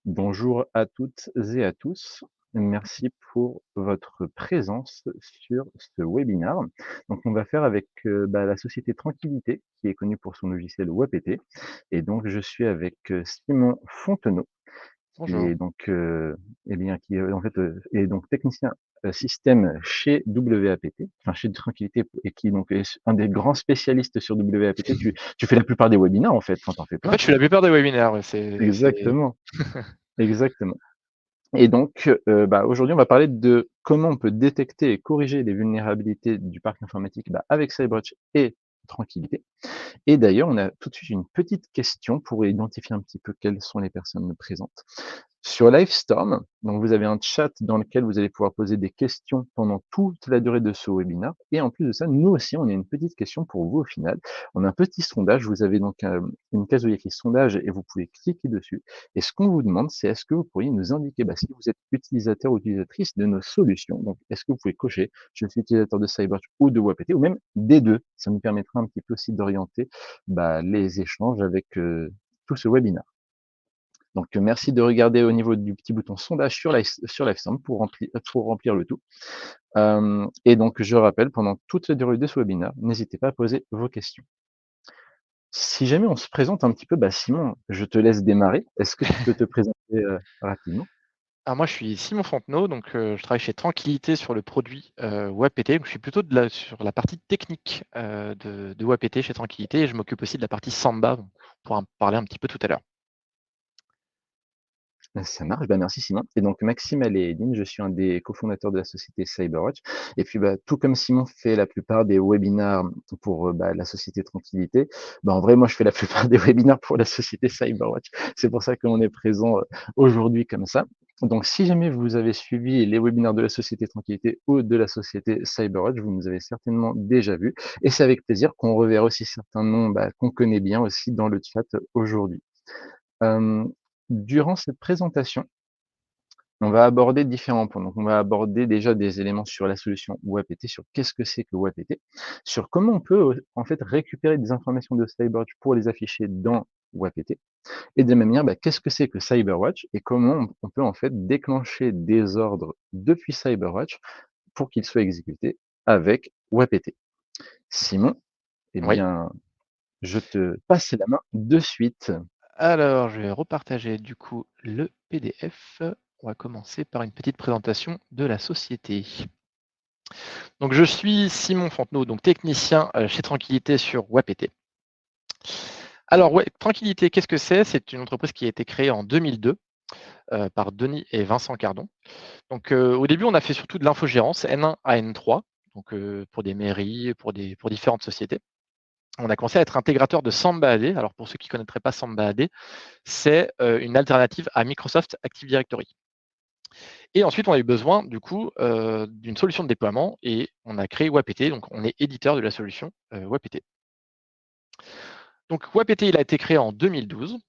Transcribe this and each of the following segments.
Bonjour à toutes et à tous. Merci pour votre présence sur ce webinaire. Donc, on va faire avec la société Tranquillité, qui est connue pour son logiciel WebPT. Et donc, je suis avec Simon Fontenot, qui Bonjour. est donc, qui est en fait est donc technicien système chez WAPT, enfin chez Tranquillité, et qui donc est un des grands spécialistes sur WAPT. Tu fais la plupart des webinaires en fait, enfin, t'en fais En plein. fait, je fais la plupart des webinaires, ouais, c'est Exactement, exactement. Et donc, aujourd'hui, on va parler de comment on peut détecter et corriger les vulnérabilités du parc informatique, avec CyberWatch et Tranquillité. Et d'ailleurs, on a tout de suite une petite question pour identifier un petit peu quelles sont les personnes présentes. Sur Livestorm, donc vous avez un chat dans lequel vous allez pouvoir poser des questions pendant toute la durée de ce webinaire. Et en plus de ça, nous aussi, on a une petite question pour vous au final. On a un petit sondage. Vous avez donc une case où il y a écrit sondage et vous pouvez cliquer dessus. Et ce qu'on vous demande, c'est est-ce que vous pourriez nous indiquer si vous êtes utilisateur ou utilisatrice de nos solutions. Donc, est-ce que vous pouvez cocher je suis utilisateur de CyberWatch ou de WebPT ou même des deux. Ça nous permettra un petit peu aussi d'orienter les échanges avec tout ce webinaire. Donc, merci de regarder au niveau du petit bouton sondage sur Livestorm pour remplir le tout. Et donc, je rappelle, pendant toute la durée de ce webinaire, n'hésitez pas à poser vos questions. Si jamais on se présente un petit peu, Simon, je te laisse démarrer. Est-ce que tu peux te présenter rapidement? alors moi, je suis Simon Fontenot, donc je travaille chez Tranquillité sur le produit, WebPT. Donc je suis plutôt sur la partie technique, de WebPT chez Tranquillité et je m'occupe aussi de la partie Samba, donc on pourra en parler un petit peu tout à l'heure. Ça marche, merci Simon. Et donc Maxime Aléhédine, je suis un des cofondateurs de la société CyberWatch. Et puis tout comme Simon fait la plupart des webinaires pour la société Tranquillité, en vrai moi je fais la plupart des webinaires pour la société CyberWatch. C'est pour ça qu'on est présent aujourd'hui comme ça. Donc si jamais vous avez suivi les webinaires de la société Tranquillité ou de la société CyberWatch, vous nous avez certainement déjà vus. Et c'est avec plaisir qu'on reverra aussi certains noms qu'on connaît bien aussi dans le chat aujourd'hui. Euh, Durant cette présentation, on va aborder différents points. Donc, on va aborder déjà des éléments sur la solution WebPT, sur qu'est-ce que c'est que WebPT, sur comment on peut en fait récupérer des informations de CyberWatch pour les afficher dans WebPT, et de la même manière, qu'est-ce que c'est que CyberWatch et comment on peut en fait déclencher des ordres depuis CyberWatch pour qu'ils soient exécutés avec WebPT. Simon, eh Oui. bien, je te passe la main de suite. Alors, je vais repartager du coup le PDF. On va commencer par une petite présentation de la société. Donc je suis Simon Fontenot, donc technicien, chez Tranquillité sur WebPT. Alors ouais, Tranquillité, qu'est-ce que c'est? C'est une entreprise qui a été créée en 2002, par Denis et Vincent Cardon. Donc, au début, on a fait surtout de l'infogérance N1 à N3, donc pour des mairies, pour différentes sociétés. On a commencé à être intégrateur de Samba AD. Alors, pour ceux qui ne connaîtraient pas Samba AD, c'est une alternative à Microsoft Active Directory. Et ensuite, on a eu besoin, du coup, d'une solution de déploiement et on a créé WebPT. Donc, on est éditeur de la solution WebPT. Donc, WebPT, il a été créé en 2012.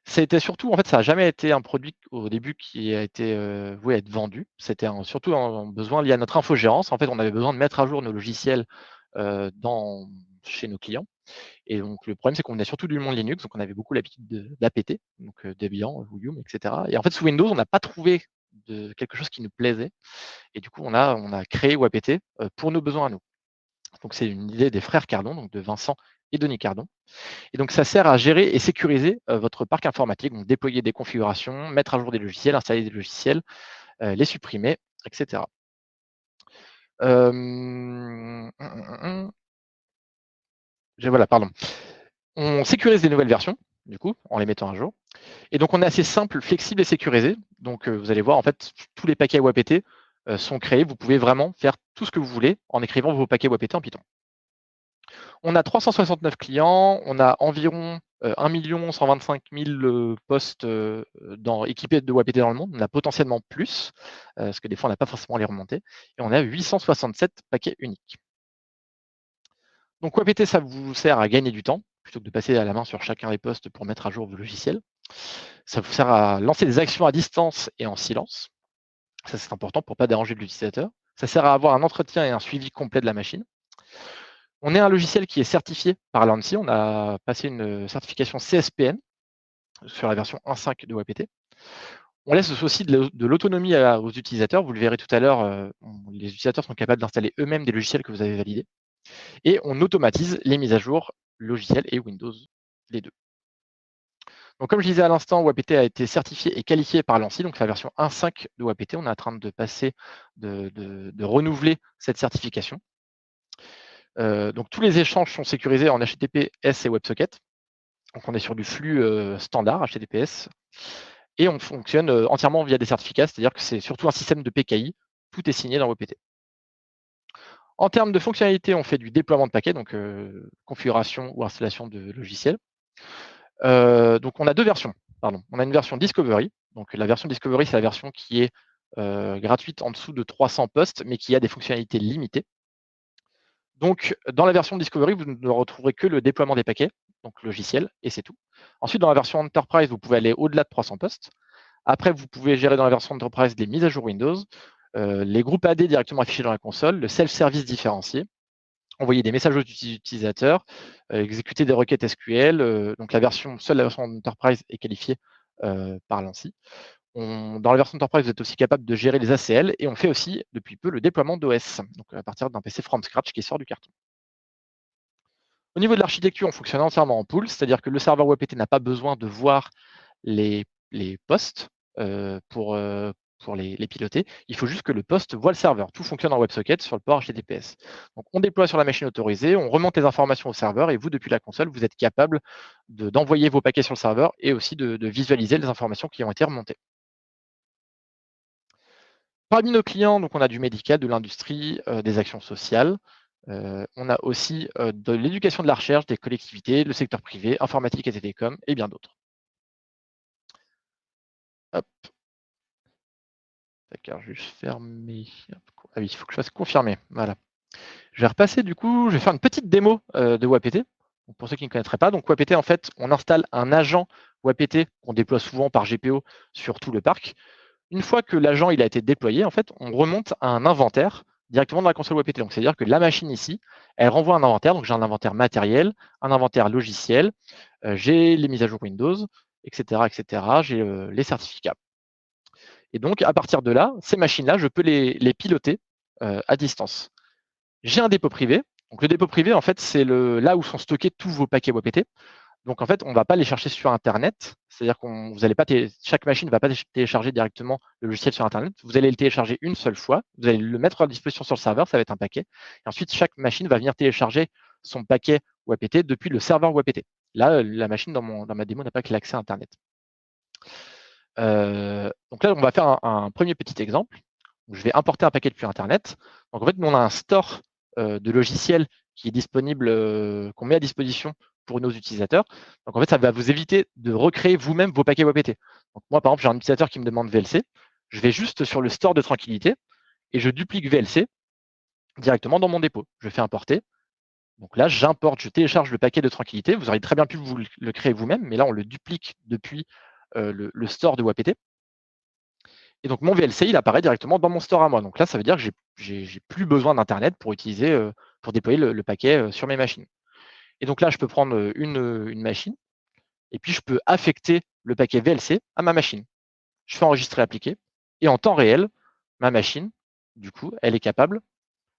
C'était surtout, en fait, ça n'a jamais été un produit au début qui a été voué à être vendu. C'était surtout un besoin lié à notre infogérance. En fait, on avait besoin de mettre à jour nos logiciels chez nos clients. Et donc, le problème, c'est qu'on venait surtout du monde Linux, donc on avait beaucoup l'habitude d'APT, donc Debian, Vim, etc. Et en fait, sous Windows, on n'a pas trouvé quelque chose qui nous plaisait. Et du coup, on a créé WebPT pour nos besoins à nous. Donc, c'est une idée des frères Cardon, donc de Vincent et Denis Cardon. Et donc, ça sert à gérer et sécuriser votre parc informatique, donc déployer des configurations, mettre à jour des logiciels, installer des logiciels, les supprimer, etc. Voilà, pardon. On sécurise des nouvelles versions, du coup, en les mettant à jour. Et donc, on est assez simple, flexible et sécurisé. Donc, vous allez voir, en fait, tous les paquets WebPT sont créés. Vous pouvez vraiment faire tout ce que vous voulez en écrivant vos paquets WebPT en Python. On a 369 clients, on a environ 1 125 000 postes équipés de WebPT dans le monde. On a potentiellement plus, parce que des fois, on n'a pas forcément les remonter. Et on a 867 paquets uniques. Donc, WebPT, ça vous sert à gagner du temps, plutôt que de passer à la main sur chacun des postes pour mettre à jour vos logiciels. Ça vous sert à lancer des actions à distance et en silence. Ça, c'est important pour ne pas déranger l'utilisateur. Ça sert à avoir un entretien et un suivi complet de la machine. On est un logiciel qui est certifié par l'ANSI. On a passé une certification CSPN sur la version 1.5 de WebPT. On laisse aussi de l'autonomie aux utilisateurs. Vous le verrez tout à l'heure, les utilisateurs sont capables d'installer eux-mêmes des logiciels que vous avez validés. Et on automatise les mises à jour logiciels et Windows, les deux. Donc, comme je disais à l'instant, WebAPT a été certifié et qualifié par l'ANSSI, donc la version 1.5 de WebAPT. On est en train de passer, de renouveler cette certification. Donc, tous les échanges sont sécurisés en HTTPS et WebSocket. Donc, on est sur du flux standard HTTPS. Et on fonctionne entièrement via des certificats, c'est-à-dire que c'est surtout un système de PKI. Tout est signé dans WebAPT. En termes de fonctionnalité, on fait du déploiement de paquets, donc configuration ou installation de logiciels. Donc on a deux versions. Pardon. On a une version Discovery. Donc la version Discovery, c'est la version qui est gratuite en dessous de 300 postes, mais qui a des fonctionnalités limitées. Donc dans la version Discovery, vous ne retrouverez que le déploiement des paquets, donc logiciel, et c'est tout. Ensuite, dans la version Enterprise, vous pouvez aller au-delà de 300 postes. Après, vous pouvez gérer dans la version Enterprise des mises à jour Windows, les groupes AD directement affichés dans la console, le self-service différencié, envoyer des messages aux utilisateurs, exécuter des requêtes SQL. Donc seule la version Enterprise est qualifiée par l'ANSSI. Dans la version Enterprise, vous êtes aussi capable de gérer les ACL et on fait aussi depuis peu le déploiement d'OS, donc à partir d'un PC from scratch qui sort du carton. Au niveau de l'architecture, on fonctionne entièrement en pool, c'est-à-dire que le serveur WebAPT n'a pas besoin de voir les postes pour les piloter. Il faut juste que le poste voit le serveur. Tout fonctionne en WebSocket sur le port HTTPS. Donc, on déploie sur la machine autorisée, on remonte les informations au serveur et vous, depuis la console, vous êtes capable d'envoyer vos paquets sur le serveur et aussi de visualiser les informations qui ont été remontées. Parmi nos clients, donc, on a du médical, de l'industrie, des actions sociales. On a aussi de l'éducation de la recherche, des collectivités, le secteur privé, informatique et télécom et bien d'autres. Hop. D'accord, je vais juste fermer. Ah oui, il faut que je fasse confirmer. Voilà. Je vais repasser du coup, je vais faire une petite démo de WebAPT. Pour ceux qui ne connaîtraient pas, donc WebAPT, en fait, on installe un agent WebAPT qu'on déploie souvent par GPO sur tout le parc. Une fois que l'agent il a été déployé, en fait, on remonte à un inventaire directement dans la console WebAPT. Donc, c'est-à-dire que la machine ici, elle renvoie un inventaire. Donc, j'ai un inventaire matériel, un inventaire logiciel, j'ai les mises à jour Windows, etc., etc. J'ai les certificats. Et donc, à partir de là, ces machines-là, je peux les piloter à distance. J'ai un dépôt privé. Donc, le dépôt privé, en fait, c'est là où sont stockés tous vos paquets WebAPT. Donc, en fait, on ne va pas les chercher sur Internet. C'est-à-dire chaque machine ne va pas télécharger directement le logiciel sur Internet. Vous allez le télécharger une seule fois. Vous allez le mettre à disposition sur le serveur. Ça va être un paquet. Et ensuite, chaque machine va venir télécharger son paquet WebAPT depuis le serveur WebAPT. Là, la machine dans ma démo n'a pas que l'accès à Internet. Donc là, on va faire un premier petit exemple. Je vais importer un paquet depuis Internet. Donc en fait, nous, on a un store de logiciels qui est disponible, qu'on met à disposition pour nos utilisateurs. Donc en fait, ça va vous éviter de recréer vous-même vos paquets WebAPT. Donc moi, par exemple, j'ai un utilisateur qui me demande VLC. Je vais juste sur le store de Tranquillité et je duplique VLC directement dans mon dépôt. Je fais importer. Donc là, j'importe, je télécharge le paquet de Tranquillité. Vous auriez très bien pu vous le créer vous-même, mais là, on le duplique depuis le store de WebAPT. Et donc mon VLC, il apparaît directement dans mon store à moi. Donc là, ça veut dire que j'ai plus besoin d'Internet pour pour déployer le paquet sur mes machines. Et donc là, je peux prendre une machine et puis je peux affecter le paquet VLC à ma machine. Je fais enregistrer, appliquer. Et en temps réel, ma machine, du coup, elle est capable,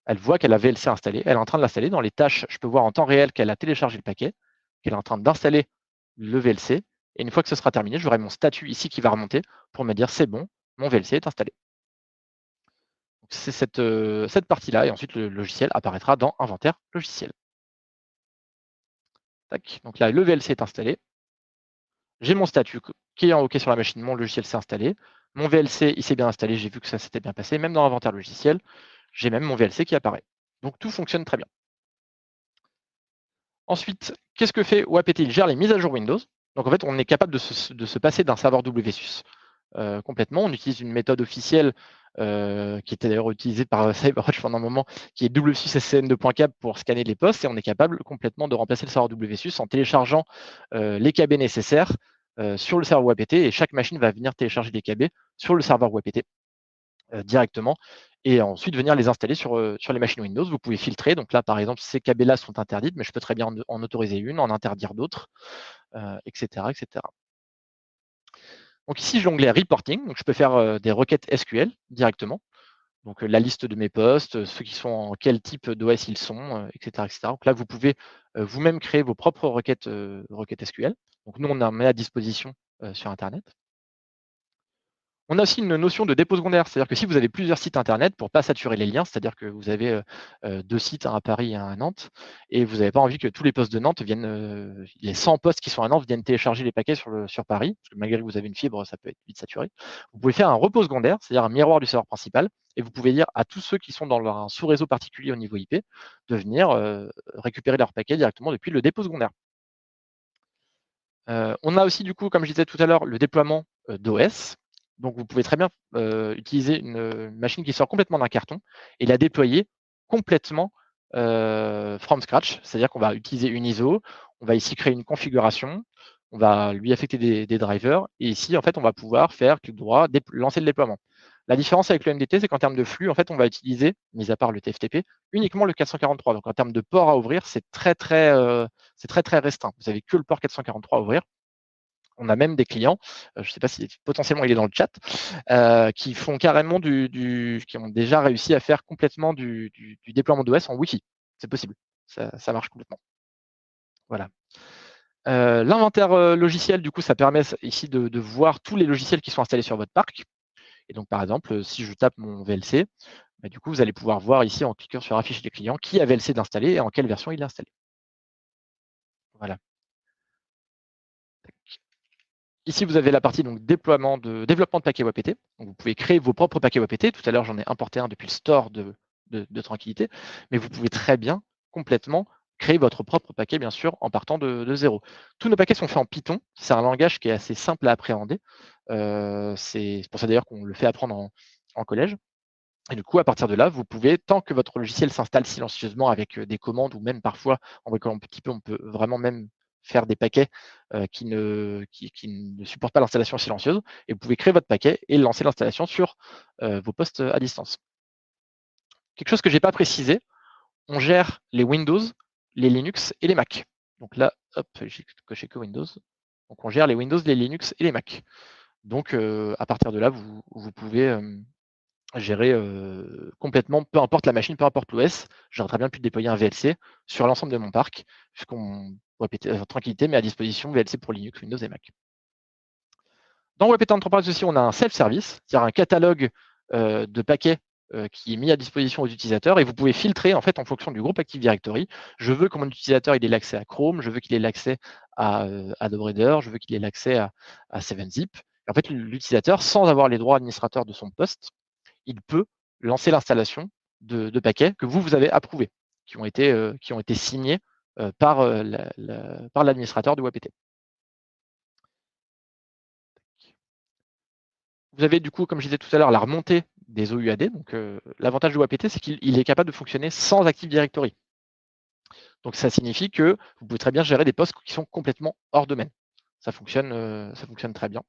elle voit qu'elle a VLC installé, elle est en train de l'installer. Dans les tâches, je peux voir en temps réel qu'elle a téléchargé le paquet, qu'elle est en train d'installer le VLC. Et une fois que ce sera terminé, j'aurai mon statut ici qui va remonter pour me dire c'est bon, mon VLC est installé. C'est cette partie-là, et ensuite le logiciel apparaîtra dans Inventaire logiciel. Tac. Donc là, le VLC est installé. J'ai mon statut qui est en OK sur la machine, mon logiciel s'est installé. Mon VLC, il s'est bien installé, j'ai vu que ça s'était bien passé. Même dans Inventaire logiciel, j'ai même mon VLC qui apparaît. Donc tout fonctionne très bien. Ensuite, qu'est-ce que fait WebAPT? Il gère les mises à jour Windows. Donc en fait, on est capable de se passer d'un serveur WSUS complètement. On utilise une méthode officielle qui était d'ailleurs utilisée par CyberWatch pendant un moment, qui est WSUS-SCN2.cap pour scanner les postes, et on est capable complètement de remplacer le serveur WSUS en téléchargeant les KB nécessaires sur le serveur WebAPT, et chaque machine va venir télécharger les KB sur le serveur WebAPT directement, et ensuite venir les installer sur les machines Windows. Vous pouvez filtrer. Donc là, par exemple, ces KB-là sont interdites, mais je peux très bien en autoriser une, en interdire d'autres, etc., etc. Donc ici, j'ai l'onglet Reporting, donc je peux faire des requêtes SQL directement. Donc la liste de mes postes, ceux qui sont en quel type d'OS ils sont, etc., etc. Donc là, vous pouvez vous-même créer vos propres requêtes SQL. Donc nous, on en met à disposition sur Internet. On a aussi une notion de dépôt secondaire, c'est-à-dire que si vous avez plusieurs sites internet, pour ne pas saturer les liens, c'est-à-dire que vous avez 2 sites, un à Paris et un à Nantes, et vous n'avez pas envie que tous les postes de Nantes viennent, les 100 postes qui sont à Nantes viennent télécharger les paquets sur Paris, parce que malgré que vous avez une fibre, ça peut être vite saturé. Vous pouvez faire un repos secondaire, c'est-à-dire un miroir du serveur principal, et vous pouvez dire à tous ceux qui sont dans un sous-réseau particulier au niveau IP de venir récupérer leurs paquets directement depuis le dépôt secondaire. On a aussi du coup, comme je disais tout à l'heure, le déploiement d'OS. Donc vous pouvez très bien utiliser une machine qui sort complètement d'un carton et la déployer complètement from scratch. C'est-à-dire qu'on va utiliser une ISO, on va ici créer une configuration, on va lui affecter des drivers, et ici, en fait, on va pouvoir faire clic droit, lancer le déploiement. La différence avec le MDT, c'est qu'en termes de flux, en fait, on va utiliser, mis à part le TFTP, uniquement le 443. Donc en termes de port à ouvrir, c'est très restreint. Vous avez que le port 443 à ouvrir. On a même des clients, je ne sais pas si potentiellement il est dans le chat, qui font carrément qui ont déjà réussi à faire complètement du déploiement d'OS en Wi-Fi. C'est possible, ça marche complètement. Voilà. L'inventaire logiciel, du coup, ça permet ici de voir tous les logiciels qui sont installés sur votre parc. Et donc, par exemple, si je tape mon VLC, bah, du coup, vous allez pouvoir voir ici en cliquant sur afficher les clients qui a VLC d'installer et en quelle version il est installé. Voilà. Ici, vous avez la partie donc, développement de paquets WebPT. Donc, vous pouvez créer vos propres paquets WebPT. Tout à l'heure, j'en ai importé un depuis le store de Tranquillité. Mais vous pouvez très bien, complètement, créer votre propre paquet, bien sûr, en partant de zéro. Tous nos paquets sont faits en Python. C'est un langage qui est assez simple à appréhender. C'est pour ça d'ailleurs qu'on le fait apprendre en collège. Et du coup, à partir de là, vous pouvez, tant que votre logiciel s'installe silencieusement avec des commandes, ou même parfois, en bricolant un petit peu, on peut vraiment même faire des paquets qui ne supportent pas l'installation silencieuse. Et vous pouvez créer votre paquet et lancer l'installation sur vos postes à distance. Quelque chose que je n'ai pas précisé, on gère les Windows, les Linux et les Mac. Donc là, hop, j'ai coché que Windows. Donc on gère les Windows, les Linux et les Mac. Donc à partir de là, vous pouvez gérer complètement, peu importe la machine, peu importe l'OS. J'aurais très bien pu déployer un VLC sur l'ensemble de mon parc, puisqu'on tranquillité, met à disposition VLC pour Linux, Windows et Mac. Dans WebPT Enterprise aussi, on a un self-service, c'est-à-dire un catalogue de paquets qui est mis à disposition aux utilisateurs, et vous pouvez filtrer en fait en fonction du groupe Active Directory. Je veux que mon utilisateur il ait l'accès à Chrome, je veux qu'il ait l'accès à Adobe Reader, je veux qu'il ait l'accès à 7-Zip. En fait, l'utilisateur, sans avoir les droits administrateurs de son poste, il peut lancer l'installation de paquets que vous avez approuvés, qui ont été signés par l'administrateur de WebPT. Vous avez du coup, comme je disais tout à l'heure, la remontée des OUAD. Donc, l'avantage de WebPT, c'est qu'il est capable de fonctionner sans Active Directory. Donc, ça signifie que vous pouvez très bien gérer des postes qui sont complètement hors domaine. Ça fonctionne très bien.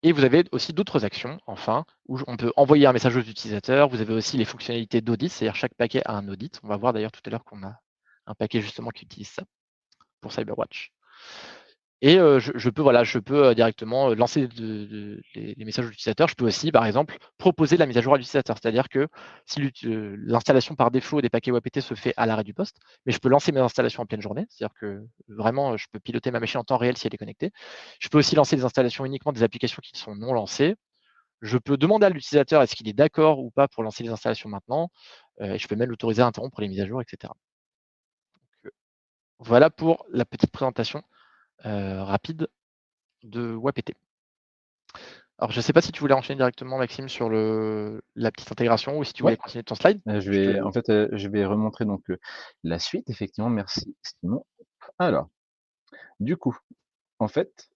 Et vous avez aussi d'autres actions, enfin, où on peut envoyer un message aux utilisateurs. Vous avez aussi les fonctionnalités d'audit, c'est-à-dire chaque paquet a un audit. On va voir d'ailleurs tout à l'heure qu'on a un paquet justement qui utilise ça pour CyberWatch. Et je peux directement lancer les messages aux utilisateurs. Je peux aussi, par exemple, proposer la mise à jour à l'utilisateur. C'est-à-dire que si l'installation par défaut des paquets WebPT se fait à l'arrêt du poste, mais je peux lancer mes installations en pleine journée. C'est-à-dire que vraiment, je peux piloter ma machine en temps réel si elle est connectée. Je peux aussi lancer des installations uniquement des applications qui sont non lancées. Je peux demander à l'utilisateur est-ce qu'il est d'accord ou pas pour lancer les installations maintenant. Et je peux même l'autoriser à interrompre les mises à jour, etc. Donc, voilà pour la petite présentation rapide de WebPT. Alors, je ne sais pas si tu voulais enchaîner directement, Maxime, sur la petite intégration ou si tu voulais Ouais, continuer ton slide. je vais remontrer donc la suite, effectivement. Merci, Simon. Alors, du coup, en fait,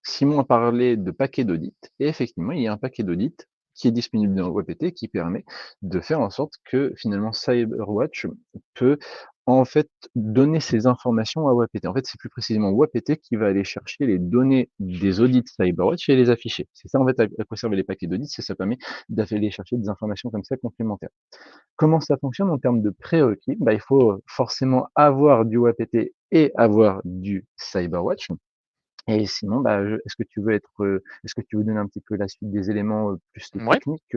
Simon a parlé de paquet d'audit, et effectivement, il y a un paquet d'audit qui est disponible dans WebPT qui permet de faire en sorte que finalement CyberWatch peut en fait donner ces informations à WebPT. En fait, c'est plus précisément WebPT qui va aller chercher les données des audits CyberWatch et les afficher. C'est ça en fait à quoi servent les paquets d'audit, c'est ça permet d'aller chercher des informations comme ça complémentaires. Comment ça fonctionne en termes de prérequis? Bah, il faut forcément avoir du WebPT et avoir du CyberWatch. Et sinon, est-ce que tu veux donner un petit peu la suite des éléments, plus Ouais, techniques?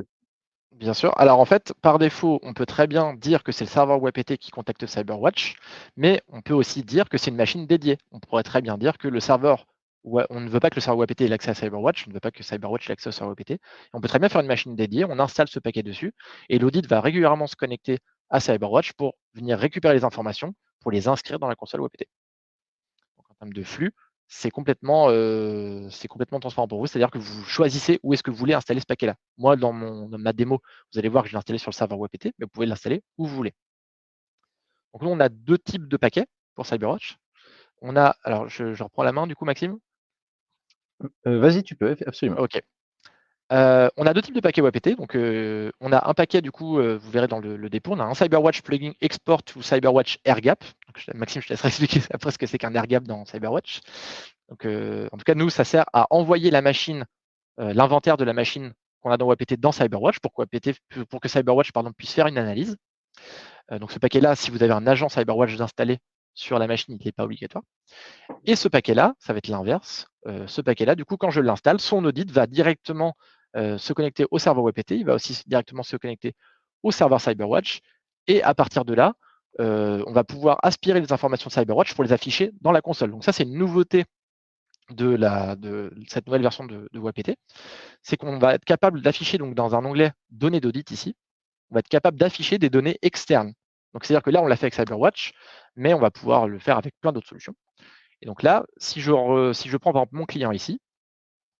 bien sûr. Alors en fait, par défaut, on peut très bien dire que c'est le serveur WebPT qui contacte CyberWatch, mais on peut aussi dire que c'est une machine dédiée. On pourrait très bien dire que le serveur, ouais, on ne veut pas que le serveur WebPT ait l'accès à CyberWatch, on ne veut pas que CyberWatch ait l'accès au serveur WebPT. On peut très bien faire une machine dédiée, on installe ce paquet dessus, et l'audit va régulièrement se connecter à CyberWatch pour venir récupérer les informations, pour les inscrire dans la console WebPT. Donc en termes de flux, c'est complètement transparent pour vous. C'est-à-dire que vous choisissez où est-ce que vous voulez installer ce paquet-là. Moi, dans ma démo, vous allez voir que je l'ai installé sur le serveur WebPT, mais vous pouvez l'installer où vous voulez. Donc nous, on a 2 types de paquets pour CyberWatch. On a, alors je reprends la main du coup, Maxime. Vas-y, tu peux, absolument. OK. On a 2 types de paquets WebPT. Donc, on a un paquet du coup, vous verrez dans le dépôt, on a un CyberWatch plugin export to CyberWatch airgap. Donc, Maxime, je te laisserai expliquer après ce que c'est qu'un airgap dans CyberWatch. Donc, en tout cas, nous, ça sert à envoyer la machine, l'inventaire de la machine qu'on a dans WebPT dans CyberWatch pour que CyberWatch pardon, puisse faire une analyse. Donc, ce paquet-là, si vous avez un agent CyberWatch d'installer sur la machine, il n'est pas obligatoire. Et ce paquet-là, ça va être l'inverse. Ce paquet-là, du coup, quand je l'installe, son audit va directement se connecter au serveur WebPT. Il va aussi directement se connecter au serveur CyberWatch. Et à partir de là, on va pouvoir aspirer les informations de CyberWatch pour les afficher dans la console. Donc ça, c'est une nouveauté de cette nouvelle version de WebPT. C'est qu'on va être capable d'afficher donc dans un onglet données d'audit ici, on va être capable d'afficher des données externes. Donc c'est-à-dire que là, on l'a fait avec CyberWatch, mais on va pouvoir le faire avec plein d'autres solutions. Et donc là, si je prends par exemple mon client ici,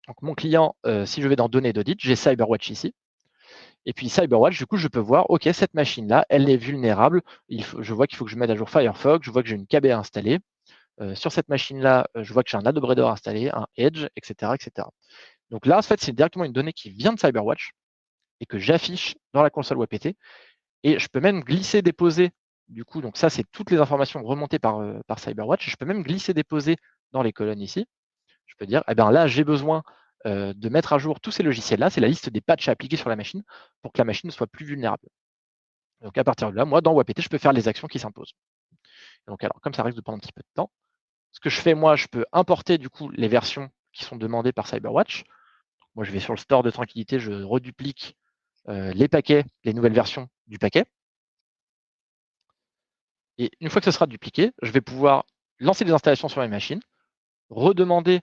donc mon client, si je vais dans données d'audit, j'ai CyberWatch ici. Et puis CyberWatch, du coup, je peux voir, OK, cette machine-là, elle est vulnérable. Je vois qu'il faut que je mette à jour Firefox, je vois que j'ai une KB installée. Sur cette machine-là, je vois que j'ai un Adobe Reader installé, un Edge, etc., etc. Donc là, en fait, c'est directement une donnée qui vient de CyberWatch et que j'affiche dans la console WebPT. Et je peux même glisser, déposer, du coup, donc ça, c'est toutes les informations remontées par CyberWatch. Je peux même glisser, déposer dans les colonnes ici. Je peux dire, eh ben là, j'ai besoin de mettre à jour tous ces logiciels-là. C'est la liste des patchs à appliquer sur la machine pour que la machine ne soit plus vulnérable. Donc à partir de là, moi, dans WebPT, je peux faire les actions qui s'imposent. Donc alors, comme ça risque de prendre un petit peu de temps, ce que je fais, moi, je peux importer du coup les versions qui sont demandées par CyberWatch. Moi, je vais sur le store de tranquillité, je reduplique les paquets, les nouvelles versions du paquet. Et une fois que ce sera dupliqué, je vais pouvoir lancer des installations sur mes machines, redemander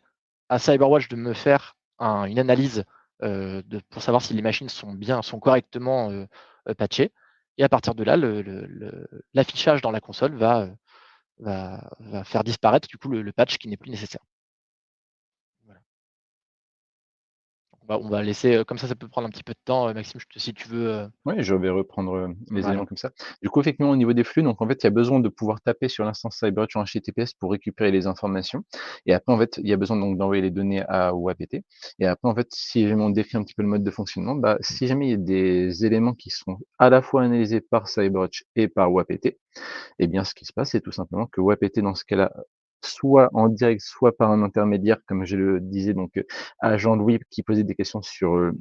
à CyberWatch de me faire une analyse pour savoir si les machines sont correctement patchées. Et à partir de là, l'affichage dans la console va faire disparaître du coup le patch qui n'est plus nécessaire. Voilà. On va laisser comme ça peut prendre un petit peu de temps. Maxime, si tu veux. Oui, je vais reprendre, les Voilà. éléments comme ça. Du coup, effectivement, au niveau des flux, donc en fait, il y a besoin de pouvoir taper sur l'instance CyberWatch en HTTPS pour récupérer les informations et après, en fait, il y a besoin donc d'envoyer les données à WAPT et après, en fait, si jamais on décrit un petit peu le mode de fonctionnement, bah, si jamais il y a des éléments qui sont à la fois analysés par CyberWatch et par WAPT, eh bien, ce qui se passe, c'est tout simplement que WAPT, dans ce cas-là, soit en direct, soit par un intermédiaire, comme je le disais, donc à Jean-Louis qui posait des questions sur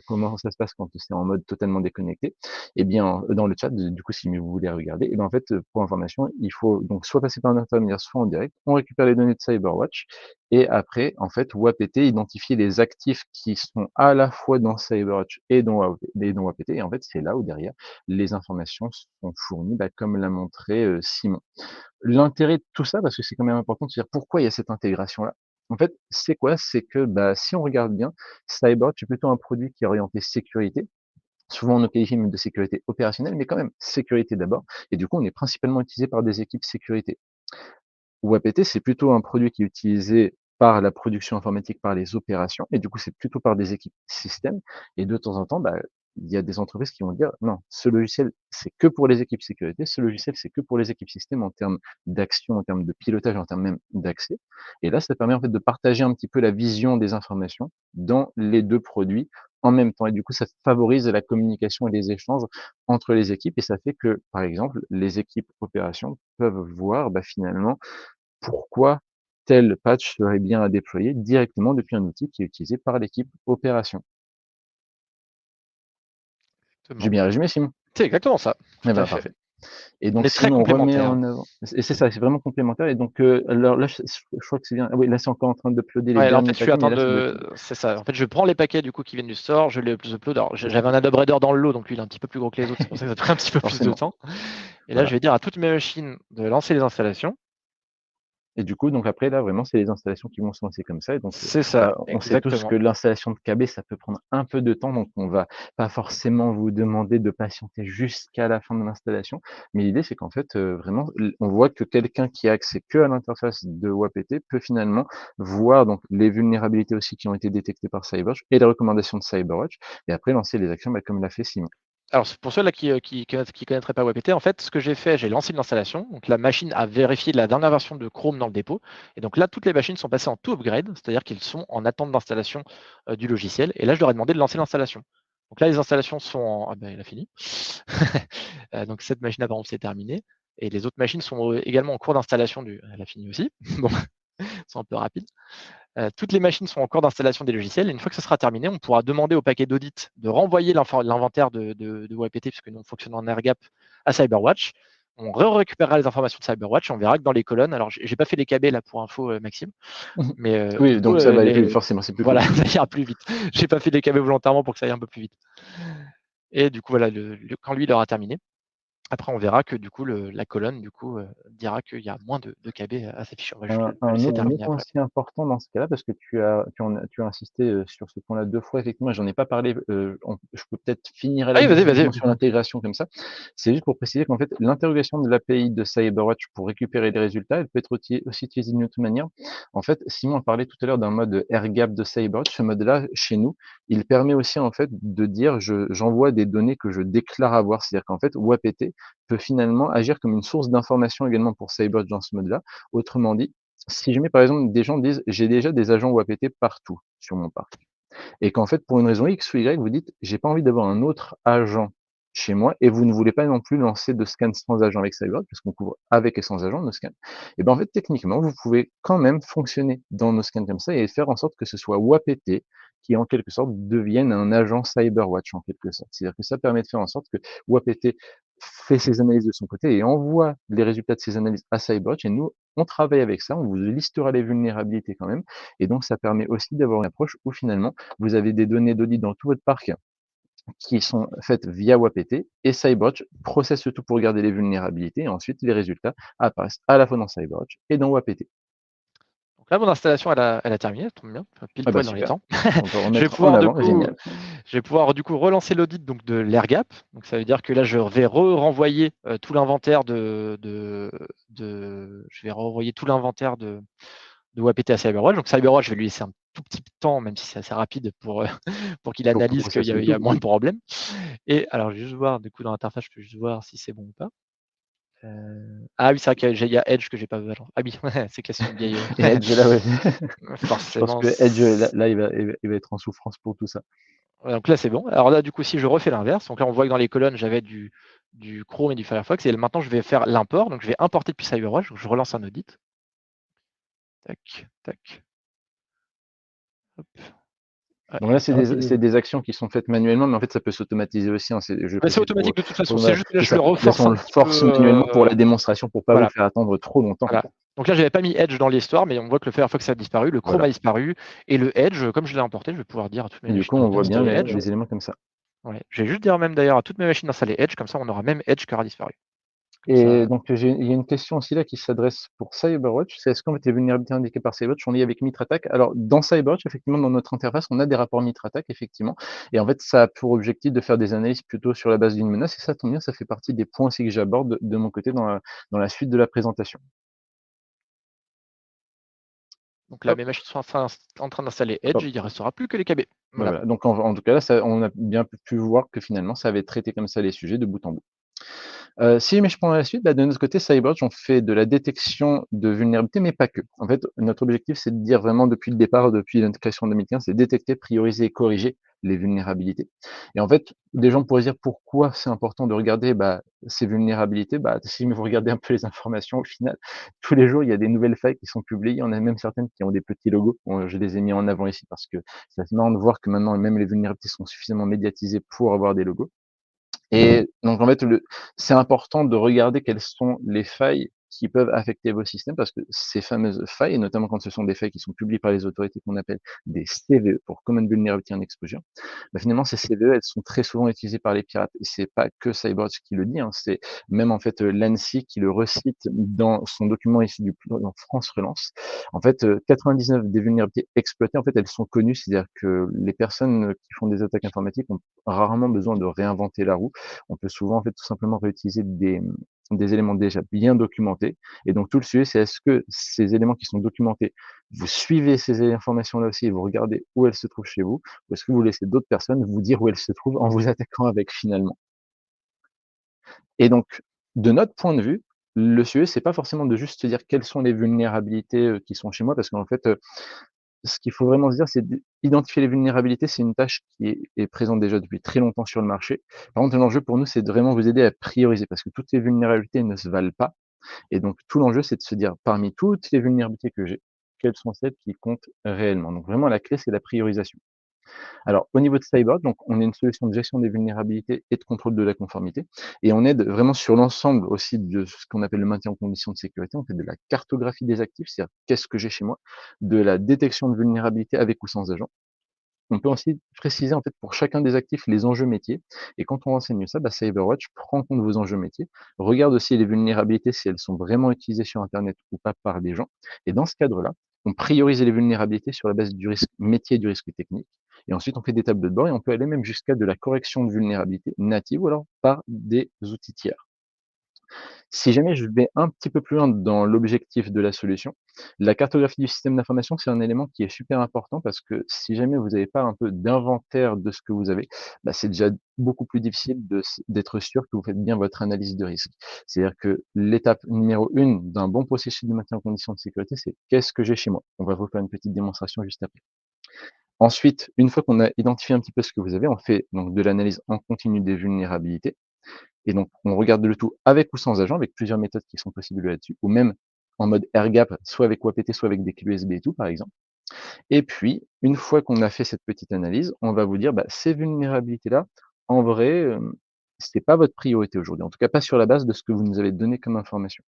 comment ça se passe quand c'est en mode totalement déconnecté. Eh bien, dans le chat, du coup, si vous voulez regarder, eh bien, en fait, pour information, il faut donc soit passer par un intermédiaire, soit en direct. On récupère les données de CyberWatch et après, en fait, WAPT identifie les actifs qui sont à la fois dans CyberWatch et dans WAPT. Et en fait, c'est là où derrière, les informations sont fournies, bah, comme l'a montré Simon. L'intérêt de tout ça, parce que c'est quand même important de se dire pourquoi il y a cette intégration-là. En fait, c'est quoi? C'est que bah, si on regarde bien, CyberWatch est plutôt un produit qui est orienté sécurité. Souvent, on le qualifie même de sécurité opérationnelle, mais quand même sécurité d'abord. Et du coup, on est principalement utilisé par des équipes sécurité. WAPT, c'est plutôt un produit qui est utilisé par la production informatique, par les opérations, et du coup, c'est plutôt par des équipes système. Et de temps en temps, bah, il y a des entreprises qui vont dire non, ce logiciel, c'est que pour les équipes sécurité, ce logiciel, c'est que pour les équipes système en termes d'action, en termes de pilotage, en termes même d'accès. Et là, ça permet en fait de partager un petit peu la vision des informations dans les deux produits en même temps. Et du coup, ça favorise la communication et les échanges entre les équipes. Et ça fait que, par exemple, les équipes opérations peuvent voir bah, finalement pourquoi tel patch serait bien à déployer directement depuis un outil qui est utilisé par l'équipe opération. J'ai Exactement. bien résumé, Simon? C'est exactement ça. Tout Eh à ben, fait. parfait. Et On donc est si très on remet complémentaires. en avant et c'est ça, c'est vraiment complémentaire et donc alors là, je crois que c'est bien. Oui, là, c'est encore en train d'uploader les Ouais, là, en derniers fait, je suis paquets, en mais train là, ça doit être de tout. c'est ça. En fait, je prends les paquets, du coup, qui viennent du store, je les upload. Alors, j'avais un Adobe Reader dans le lot, donc lui, il est un petit peu plus gros que les autres. C'est pour ça que ça a pris un petit peu plus de Forcément, temps. Et là, je voilà. vais dire à toutes mes machines de lancer les installations. Et du coup, donc après là, vraiment, c'est les installations qui vont se lancer comme ça et donc C'est ça, on sait tous que exactement. l'installation de KB, ça peut prendre un peu de temps, donc on va pas forcément vous demander de patienter jusqu'à la fin de l'installation. Mais l'idée, c'est qu'en fait, vraiment, on voit que quelqu'un qui a accès que à l'interface de WAPT peut finalement voir donc les vulnérabilités aussi qui ont été détectées par CyberWatch et les recommandations de CyberWatch et après lancer les actions, comme l'a fait Simon. Alors, pour ceux-là qui connaîtraient pas WebPT, en fait, ce que j'ai fait, j'ai lancé l'installation. Donc, la machine a vérifié la dernière version de Chrome dans le dépôt. Et donc là, toutes les machines sont passées en tout upgrade, c'est-à-dire qu'ils sont en attente d'installation du logiciel. Et là, je leur ai demandé de lancer l'installation. Donc là, les installations sont en... Ah ben, il a fini. Donc cette machine-là, par exemple, c'est terminé. Et les autres machines sont également en cours d'installation du... Elle a fini aussi. Bon, c'est un peu rapide. Toutes les machines sont en cours d'installation des logiciels. Et une fois que ce sera terminé, on pourra demander au paquet d'audit de renvoyer l'inventaire de WebPT, puisque nous, on fonctionne en air-gap, à CyberWatch. On récupérera les informations de CyberWatch et on verra que dans les colonnes, alors j'ai pas fait les KB là pour info, Maxime, mais du Oui, coup, donc ça va aller plus vite forcément, c'est plus voilà, cool. ça ira plus vite. J'ai pas fait les KB volontairement pour que ça aille un peu plus vite. Et du coup, voilà, quand lui, il aura terminé, après, on verra que du coup, la colonne du coup, dira qu'il y a moins de KB à s'afficher. On va juste le laisser Un autre terminer point après. aussi important dans ce cas-là, parce que tu as insisté, sur ce point-là 2 fois, effectivement, j'en ai pas parlé, je peux peut-être finir à la Allez, limite vas-y, vas-y. uniquement sur l'intégration comme ça. C'est juste pour préciser qu'en fait, l'interrogation de l'API de CyberWatch pour récupérer les résultats, elle peut être aussi utilisée d'une autre manière. En fait, Simon a parlé tout à l'heure d'un mode air-gap de CyberWatch. Ce mode-là, chez nous, il permet aussi, en fait, de dire: «J'envoie des données que je déclare avoir». C'est-à-dire qu'en fait, WAPT peut finalement agir comme une source d'information également pour CyberWatch dans ce mode-là. Autrement dit, si jamais par exemple des gens disent: «J'ai déjà des agents WAPT partout sur mon parc» et qu'en fait pour une raison X ou Y, vous dites: «J'ai pas envie d'avoir un autre agent chez moi» et vous ne voulez pas non plus lancer de scan sans agent avec CyberWatch parce qu'on couvre avec et sans agent nos scans et ben, en fait techniquement, vous pouvez quand même fonctionner dans nos scans comme ça et faire en sorte que ce soit WAPT qui en quelque sorte devienne un agent CyberWatch en quelque sorte. C'est-à-dire que ça permet de faire en sorte que WAPT fait ses analyses de son côté et envoie les résultats de ses analyses à CyberWatch et nous, on travaille avec ça, on vous listera les vulnérabilités quand même et donc ça permet aussi d'avoir une approche où finalement vous avez des données d'audit dans tout votre parc qui sont faites via WAPT et CyberWatch processe le tout pour regarder les vulnérabilités et ensuite les résultats apparaissent à la fois dans CyberWatch et dans WAPT. Donc là, mon installation, elle a terminé, ça tombe bien, pile Ah bah poil dans les super, temps. on va Je vais remettre en pouvoir du avant, coup, génial. relancer l'audit donc de l'air-gap. Donc ça veut dire que là, je vais renvoyer tout l'inventaire je vais renvoyer tout l'inventaire de WAPT à CyberWatch. Donc CyberWatch, je vais lui laisser un tout petit temps, même si c'est assez rapide pour qu'il Pour analyse qu'il y processer a, le il y a tout. moins de problèmes. Et alors, je vais juste voir, du coup, dans l'interface, je peux juste voir si c'est bon ou pas. Ah oui, c'est vrai qu'il y a Edge que j'ai pas vu. Ah oui, c'est question de vieille. Et Edge là, ouais, je pense Forcément. que Edge là, il va être en souffrance pour tout ça. Ouais, donc là, c'est bon. Alors là, du coup, si je refais l'inverse, donc là, on voit que dans les colonnes, j'avais du Chrome et du Firefox. Et maintenant, je vais faire l'import. Donc, je vais importer depuis CyberWatch. Donc, je relance un audit. Tac, tac. Hop. Ouais. Donc là, c'est Alors, des actions qui sont faites manuellement, mais en fait, ça peut s'automatiser aussi, hein, je bah, c'est précise automatique de toute façon. C'est voilà, juste que là, c'est je le ça. Là, reforce on un le petit peu. force manuellement pour la démonstration, pour pas vous Voilà. faire attendre trop longtemps. Voilà. Donc là, j'avais pas mis Edge dans l'histoire, mais on voit que le Firefox a disparu, le Chrome Voilà. a disparu, et le Edge, comme je l'ai importé, je vais pouvoir dire à toutes mes Et du coup, machines on voit bien d'installer Edge. les éléments comme ça. Ouais. Je vais juste dire même d'ailleurs à toutes mes machines d'installer Edge, comme ça on aura même Edge qui aura disparu. Comme Et ça. donc, il y a une question aussi là qui s'adresse pour CyberWatch, c'est est-ce qu'en fait les vulnérabilités indiquées par CyberWatch sont liées avec MitraTack? Alors, dans CyberWatch, effectivement, dans notre interface, on a des rapports MitraTack, effectivement, et en fait, ça a pour objectif de faire des analyses plutôt sur la base d'une menace, et ça tombe bien, ça fait partie des points aussi que j'aborde de mon côté dans la suite de la présentation. Donc là, Hop, mes machines sont en train d'installer Edge, hop, il ne restera plus que les KB. bah Voilà. voilà. Donc en tout cas là, ça on a bien pu voir que finalement, ça avait traité comme ça les sujets de bout en bout. Si mais je prends la suite, bah, de notre côté, CyberWatch, on fait de la détection de vulnérabilités, mais pas que. En fait, notre objectif, c'est de dire vraiment depuis le départ, depuis notre création en 2015, c'est détecter, prioriser et corriger les vulnérabilités. Et en fait, des gens pourraient se dire pourquoi c'est important de regarder ces vulnérabilités. Si vous regardez un peu les informations, au final, tous les jours, il y a des nouvelles failles qui sont publiées. Il y en a même certaines qui ont des petits logos. Bon, je les ai mis en avant ici parce que c'est assez marrant de voir que maintenant, même les vulnérabilités sont suffisamment médiatisées pour avoir des logos. Et donc en fait, c'est important de regarder quelles sont les failles qui peuvent affecter vos systèmes parce que ces fameuses failles, et notamment quand ce sont des failles qui sont publiées par les autorités qu'on appelle des CVE pour Common Vulnerability and Exposure, bah, finalement ces CVE, elles sont très souvent utilisées par les pirates et c'est pas que CyberWatch qui le dit, hein, c'est même en fait l'ANSSI qui le recite dans son document issu du plan France Relance. En fait, 99 des vulnérabilités exploitées, en fait, elles sont connues, c'est-à-dire que les personnes qui font des attaques informatiques ont rarement besoin de réinventer la roue. On peut souvent en fait tout simplement réutiliser des éléments déjà bien documentés. Et donc tout le sujet, c'est est-ce que ces éléments qui sont documentés, vous suivez ces informations-là aussi et vous regardez où elles se trouvent chez vous, ou est-ce que vous laissez d'autres personnes vous dire où elles se trouvent en vous attaquant avec finalement. Et donc, de notre point de vue, le sujet, c'est pas forcément de juste se dire quelles sont les vulnérabilités qui sont chez moi, parce qu'en fait, ce qu'il faut vraiment se dire, c'est d'identifier les vulnérabilités, c'est une tâche qui est présente déjà depuis très longtemps sur le marché. Par contre, l'enjeu pour nous, c'est de vraiment vous aider à prioriser parce que toutes les vulnérabilités ne se valent pas et donc tout l'enjeu, c'est de se dire parmi toutes les vulnérabilités que j'ai, quelles sont celles qui comptent réellement? Donc vraiment la clé, c'est la priorisation. Alors, au niveau de Cyber, donc on est une solution de gestion des vulnérabilités et de contrôle de la conformité et on aide vraiment sur l'ensemble aussi de ce qu'on appelle le maintien en condition de sécurité. On fait de la cartographie des actifs, c'est-à-dire qu'est-ce que j'ai chez moi, de la détection de vulnérabilité avec ou sans agent. On peut aussi préciser en fait pour chacun des actifs les enjeux métiers et quand on renseigne ça, bah, CyberWatch prend en compte vos enjeux métiers, regarde aussi les vulnérabilités si elles sont vraiment utilisées sur internet ou pas par des gens et dans ce cadre-là, on priorise les vulnérabilités sur la base du risque métier et du risque technique et ensuite on fait des tableaux de bord et on peut aller même jusqu'à de la correction de vulnérabilité native ou alors par des outils tiers. Si jamais je vais un petit peu plus loin dans l'objectif de la solution, la cartographie du système d'information, c'est un élément qui est super important parce que si jamais vous n'avez pas un peu d'inventaire de ce que vous avez, bah, c'est déjà beaucoup plus difficile d'être sûr que vous faites bien votre analyse de risque. C'est-à-dire que l'étape numéro 1 d'un bon processus de maintien en condition de sécurité, c'est qu'est-ce que j'ai chez moi? On va vous faire une petite démonstration juste après. Ensuite, une fois qu'on a identifié un petit peu ce que vous avez, on fait donc de l'analyse en continu des vulnérabilités. Et donc, on regarde le tout avec ou sans agent, avec plusieurs méthodes qui sont possibles là-dessus, ou même en mode air gap, soit avec WAPT, soit avec des clés USB et tout, par exemple. Et puis, une fois qu'on a fait cette petite analyse, on va vous dire, bah, ces vulnérabilités-là, en vrai, c'est pas votre priorité aujourd'hui. En tout cas, pas sur la base de ce que vous nous avez donné comme information.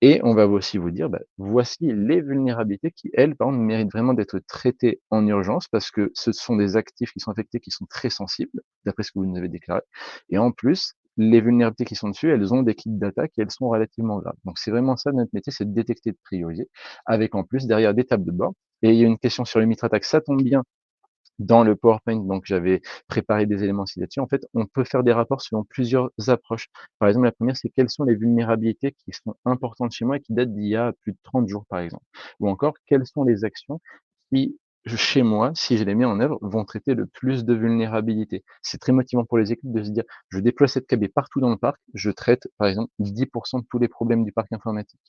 Et on va aussi vous dire, bah, voici les vulnérabilités qui, elles, par contre, méritent vraiment d'être traitées en urgence parce que ce sont des actifs qui sont affectés, qui sont très sensibles, d'après ce que vous nous avez déclaré. Et en plus, les vulnérabilités qui sont dessus, elles ont des kits d'attaque et elles sont relativement graves. Donc c'est vraiment ça notre métier, c'est de détecter, de prioriser, avec en plus derrière des tables de bord. Et il y a une question sur les mitrattaques, ça tombe bien, dans le PowerPoint, donc j'avais préparé des éléments aussi là-dessus. En fait, on peut faire des rapports selon plusieurs approches. Par exemple, la première, c'est quelles sont les vulnérabilités qui sont importantes chez moi et qui datent d'il y a plus de 30 jours, par exemple. Ou encore, quelles sont les actions qui, chez moi, si je les mets en œuvre, vont traiter le plus de vulnérabilités. C'est très motivant pour les équipes de se dire, je déploie cette KB partout dans le parc, je traite, par exemple, 10% de tous les problèmes du parc informatique.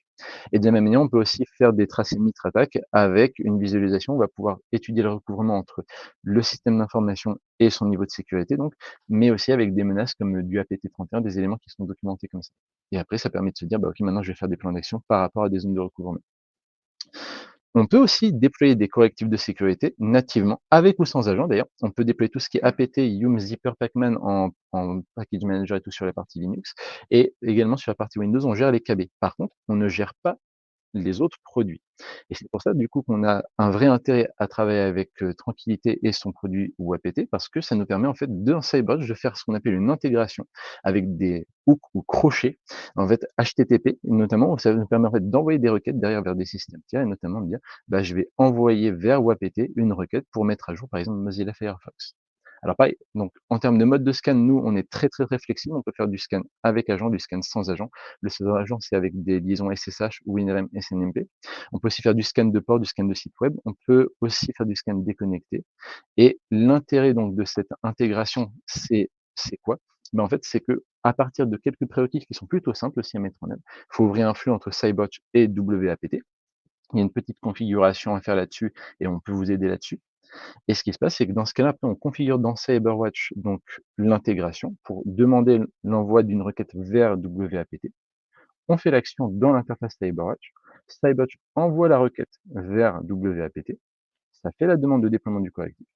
Et de la même manière, on peut aussi faire des tracés mitre-attaque avec une visualisation. On va pouvoir étudier le recouvrement entre le système d'information et son niveau de sécurité, donc, mais aussi avec des menaces comme du APT31, des éléments qui sont documentés comme ça. Et après, ça permet de se dire, bah, OK, maintenant, je vais faire des plans d'action par rapport à des zones de recouvrement. On peut aussi déployer des correctifs de sécurité nativement, avec ou sans agent d'ailleurs. On peut déployer tout ce qui est APT, Yum, Zipper, Pacman en package manager et tout sur la partie Linux. Et également sur la partie Windows, on gère les KB. Par contre, on ne gère pas les autres produits. Et c'est pour ça, du coup, qu'on a un vrai intérêt à travailler avec Tranquillité et son produit WAPT, parce que ça nous permet, en fait, dans CyberWatch, de faire ce qu'on appelle une intégration avec des hooks ou crochets, en fait, HTTP, notamment, ça nous permet, en fait, d'envoyer des requêtes derrière vers des systèmes tiers, et notamment de dire, bah, je vais envoyer vers WAPT une requête pour mettre à jour, par exemple, Mozilla Firefox. Alors pareil, donc en termes de mode de scan, nous, on est très, très, très flexible. On peut faire du scan avec agent, du scan sans agent. Le sans agent, c'est avec des liaisons SSH ou WinRM SNMP. On peut aussi faire du scan de port, du scan de site web. On peut aussi faire du scan déconnecté. Et l'intérêt donc de cette intégration, c'est quoi? Ben, en fait, c'est que à partir de quelques prérequis qui sont plutôt simples aussi à mettre en œuvre, il faut ouvrir un flux entre Cybotch et WAPT. Il y a une petite configuration à faire là-dessus et on peut vous aider là-dessus. Et ce qui se passe, c'est que dans ce cas-là, après, on configure dans CyberWatch donc l'intégration pour demander l'envoi d'une requête vers WAPT. On fait l'action dans l'interface CyberWatch. CyberWatch envoie la requête vers WAPT. Ça fait la demande de déploiement du correctif.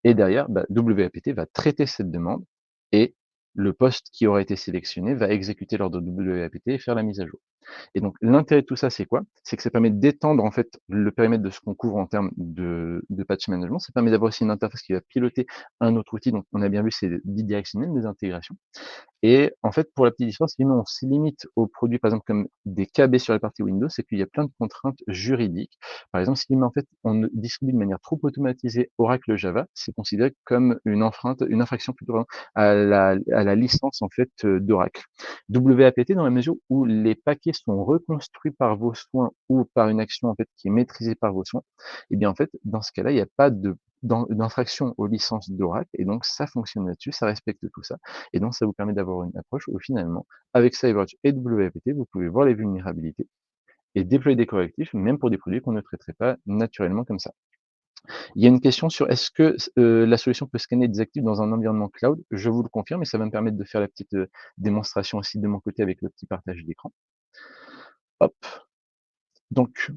Et derrière, bah, WAPT va traiter cette demande et le poste qui aura été sélectionné va exécuter l'ordre WAPT et faire la mise à jour. Et donc l'intérêt de tout ça, c'est quoi? C'est que ça permet d'étendre en fait le périmètre de ce qu'on couvre en termes de patch management. Ça permet d'avoir aussi une interface qui va piloter un autre outil. Donc on a bien vu, c'est bidirectionnel, des intégrations. Et en fait, pour la petite différence, si nous on se limite aux produits, par exemple, comme des KB sur la partie Windows, c'est qu'il y a plein de contraintes juridiques. Par exemple, si en fait on distribue de manière trop automatisée Oracle Java, c'est considéré comme une enfreinte, une infraction plutôt pardon, à la licence en fait d'Oracle. WAPT, dans la mesure où les paquets sont reconstruits par vos soins ou par une action en fait qui est maîtrisée par vos soins, et bien en fait dans ce cas-là, il n'y a pas d'infraction aux licences d'Oracle, et donc ça fonctionne là-dessus, ça respecte tout ça. Et donc, ça vous permet d'avoir une approche où finalement, avec CyberWatch et WAPT, vous pouvez voir les vulnérabilités et déployer des correctifs, même pour des produits qu'on ne traiterait pas naturellement comme ça. Il y a une question sur est-ce que la solution peut scanner des actifs dans un environnement cloud? Je vous le confirme et ça va me permettre de faire la petite démonstration aussi de mon côté avec le petit partage d'écran. Hop, donc,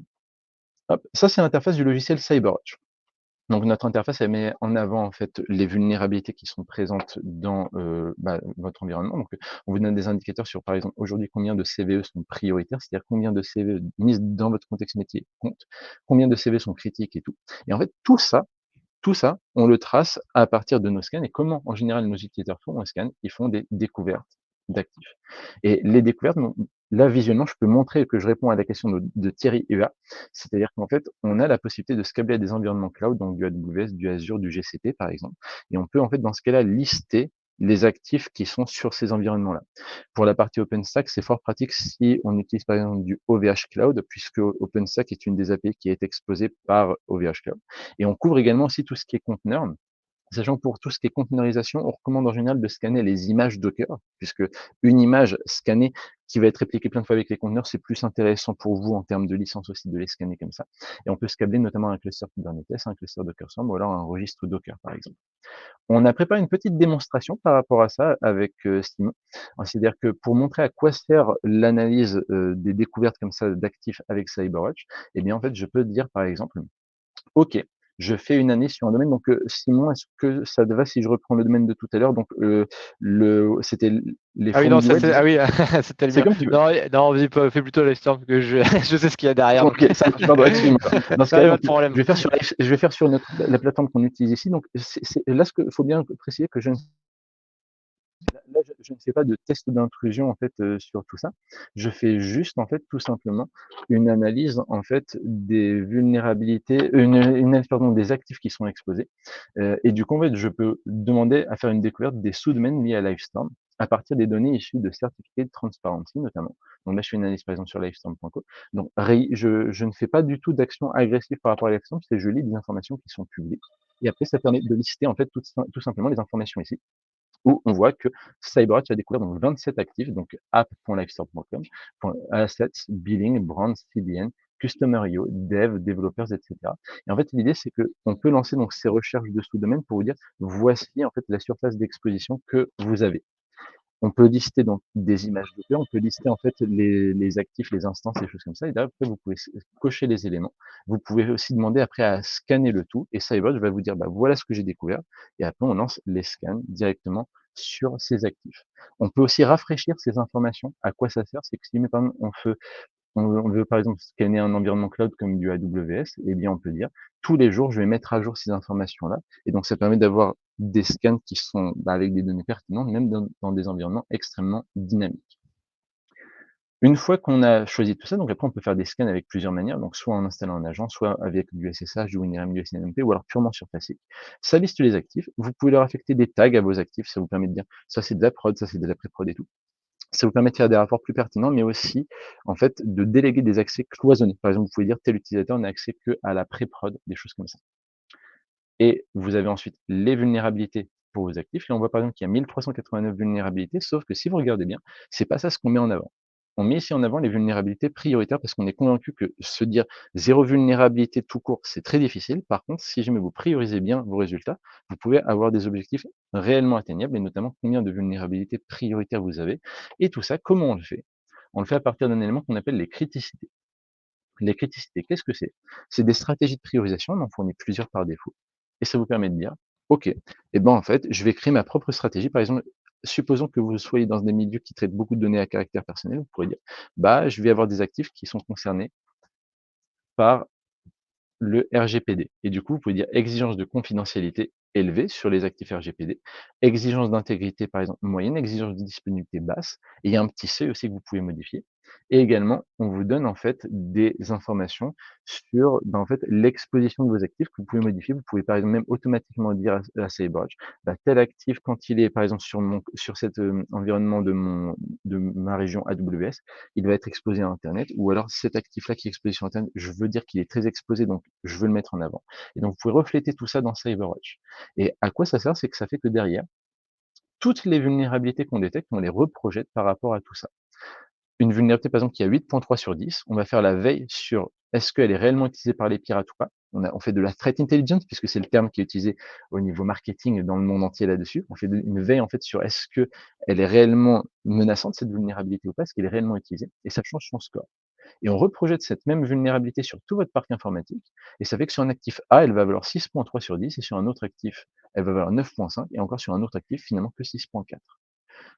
hop, ça c'est l'interface du logiciel CyberWatch. Donc notre interface, elle met en avant en fait les vulnérabilités qui sont présentes dans votre environnement. Donc on vous donne des indicateurs sur, par exemple, aujourd'hui combien de CVE sont prioritaires, c'est-à-dire combien de CVE mis dans votre contexte métier comptent, combien de CV sont critiques et tout. Et en fait tout ça, on le trace à partir de nos scans. Et comment en général nos utilisateurs font un scan? Ils font des découvertes d'actifs. Et les découvertes, là visuellement, je peux montrer que je réponds à la question de Thierry Hua. C'est-à-dire qu'en fait, on a la possibilité de se câbler à des environnements cloud, donc du AWS, du Azure, du GCP par exemple. Et on peut en fait dans ce cas-là lister les actifs qui sont sur ces environnements-là. Pour la partie OpenStack, c'est fort pratique si on utilise par exemple du OVH Cloud, puisque OpenStack est une des API qui est exposée par OVH Cloud. Et on couvre également aussi tout ce qui est conteneur, sachant que pour tout ce qui est containerisation, on recommande en général de scanner les images Docker, puisque une image scannée qui va être répliquée plein de fois avec les conteneurs, c'est plus intéressant pour vous en termes de licence aussi de les scanner comme ça. Et on peut se câbler notamment un cluster Kubernetes, un cluster Docker Swarm ou alors un registre Docker par exemple. On a préparé une petite démonstration par rapport à ça avec Simon. C'est-à-dire que pour montrer à quoi sert l'analyse des découvertes comme ça d'actifs avec CyberWatch, eh bien en fait je peux dire par exemple, OK, je fais une année sur un domaine. Donc, Simon, est-ce que ça te va si je reprends le domaine de tout à l'heure? Donc, c'était les Ah oui, non, fourmis du ça web, c'est, c'est ça? ah oui, c'était le C'est mien. comme tu veux. Non, non, vas-y, fais plutôt la histoire parce que je, je sais ce qu'il y a derrière. OK, Donc... ça marche, pardon, excuse-moi. Dans ce Non, il cas-là, n'y a pas donc, de problème. je vais faire sur la plateforme qu'on utilise ici. Donc, là, ce que faut bien préciser que là, je ne fais pas de test d'intrusion en fait sur tout ça. Je fais juste en fait tout simplement une analyse en fait des vulnérabilités, une analyse pardon des actifs qui sont exposés. Et du coup en fait je peux demander à faire une découverte des sous-domaines liés à Livestorm à partir des données issues de certificats de transparency notamment. Donc là je fais une analyse par exemple sur livestorm.co. Donc je ne fais pas du tout d'action agressive par rapport à Livestorm, c'est je lis des informations qui sont publiques. Et après ça permet de lister en fait tout simplement les informations ici où on voit que CyberWatch a découvert donc 27 actifs, donc app.livestore.com, assets, billing, brand, CDN, customer IO, dev, developers, etc. Et en fait, l'idée, c'est qu'on peut lancer donc ces recherches de sous-domaines pour vous dire, voici en fait la surface d'exposition que vous avez. On peut lister donc des images Docker, on peut lister en fait les actifs, les instances, les choses comme ça. Et là, après, vous pouvez cocher les éléments. Vous pouvez aussi demander après à scanner le tout. Et CyberWatch va vous dire, bah, voilà ce que j'ai découvert. Et après, on lance les scans directement sur ces actifs. On peut aussi rafraîchir ces informations. À quoi ça sert? C'est que si par exemple, on veut par exemple scanner un environnement cloud comme du AWS, eh bien on peut dire tous les jours je vais mettre à jour ces informations-là. Et donc ça permet d'avoir des scans qui sont avec des données pertinentes, même dans des environnements extrêmement dynamiques. Une fois qu'on a choisi tout ça, donc après on peut faire des scans avec plusieurs manières, donc soit en installant un agent, soit avec du SSH, du WinRM, du SNMP, ou alors purement sur Classic. Ça liste les actifs. Vous pouvez leur affecter des tags à vos actifs, ça vous permet de dire ça c'est de la prod, ça c'est de la pré-prod et tout. Ça vous permet de faire des rapports plus pertinents, mais aussi, en fait, de déléguer des accès cloisonnés. Par exemple, vous pouvez dire tel utilisateur n'a accès que à la pré-prod, des choses comme ça. Et vous avez ensuite les vulnérabilités pour vos actifs. Là, on voit par exemple qu'il y a 1389 vulnérabilités, sauf que si vous regardez bien, c'est pas ça ce qu'on met en avant. On met ici en avant les vulnérabilités prioritaires parce qu'on est convaincu que se dire zéro vulnérabilité tout court, c'est très difficile. Par contre, si jamais vous priorisez bien vos résultats, vous pouvez avoir des objectifs réellement atteignables et notamment combien de vulnérabilités prioritaires vous avez. Et tout ça, comment on le fait? On le fait à partir d'un élément qu'on appelle les criticités. Les criticités, qu'est-ce que c'est? C'est des stratégies de priorisation, on en fournit plusieurs par défaut. Et ça vous permet de dire, OK, et ben en fait, je vais créer ma propre stratégie. Par exemple, supposons que vous soyez dans des milieux qui traitent beaucoup de données à caractère personnel, vous pourrez dire, bah, je vais avoir des actifs qui sont concernés par le RGPD. Et du coup, vous pouvez dire exigence de confidentialité élevée sur les actifs RGPD, exigence d'intégrité, par exemple, moyenne, exigence de disponibilité basse, et il y a un petit seuil aussi que vous pouvez modifier. Et également, on vous donne en fait des informations sur en fait, l'exposition de vos actifs que vous pouvez modifier. Vous pouvez par exemple même automatiquement dire à SafeBridge, bah, tel actif, quand il est par exemple sur cet environnement de ma région AWS, il va être exposé à Internet, ou alors cet actif-là qui est exposé sur Internet, je veux dire qu'il est très exposé, donc je veux le mettre en avant. Et donc, vous pouvez refléter tout ça dans CyberWatch. Et à quoi ça sert? C'est que ça fait que derrière, toutes les vulnérabilités qu'on détecte, on les reprojette par rapport à tout ça. Une vulnérabilité, par exemple, qui a 8.3 sur 10, on va faire la veille sur est-ce qu'elle est réellement utilisée par les pirates ou pas. On fait de la threat intelligence, puisque c'est le terme qui est utilisé au niveau marketing dans le monde entier là-dessus. On fait une veille en fait sur est-ce qu'elle est réellement menaçante, cette vulnérabilité ou pas, est-ce qu'elle est réellement utilisée, et ça change son score. Et on reprojette cette même vulnérabilité sur tout votre parc informatique, et ça fait que sur un actif A, elle va valoir 6.3 sur 10, et sur un autre actif, elle va valoir 9.5, et encore sur un autre actif, finalement, que 6.4.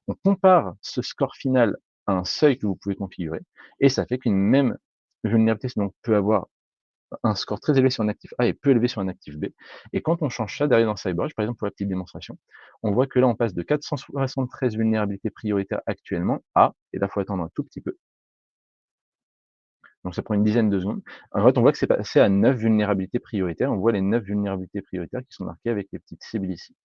On compare ce score final à un seuil que vous pouvez configurer, et ça fait qu'une même vulnérabilité donc, peut avoir un score très élevé sur un actif A et peu élevé sur un actif B. Et quand on change ça derrière dans CyberWatch, par exemple pour la petite démonstration, on voit que là on passe de 473 vulnérabilités prioritaires actuellement à, et là il faut attendre un tout petit peu, donc ça prend une dizaine de secondes. En fait, on voit que c'est passé à 9 vulnérabilités prioritaires. On voit les 9 vulnérabilités prioritaires qui sont marquées avec les petites cibles ici.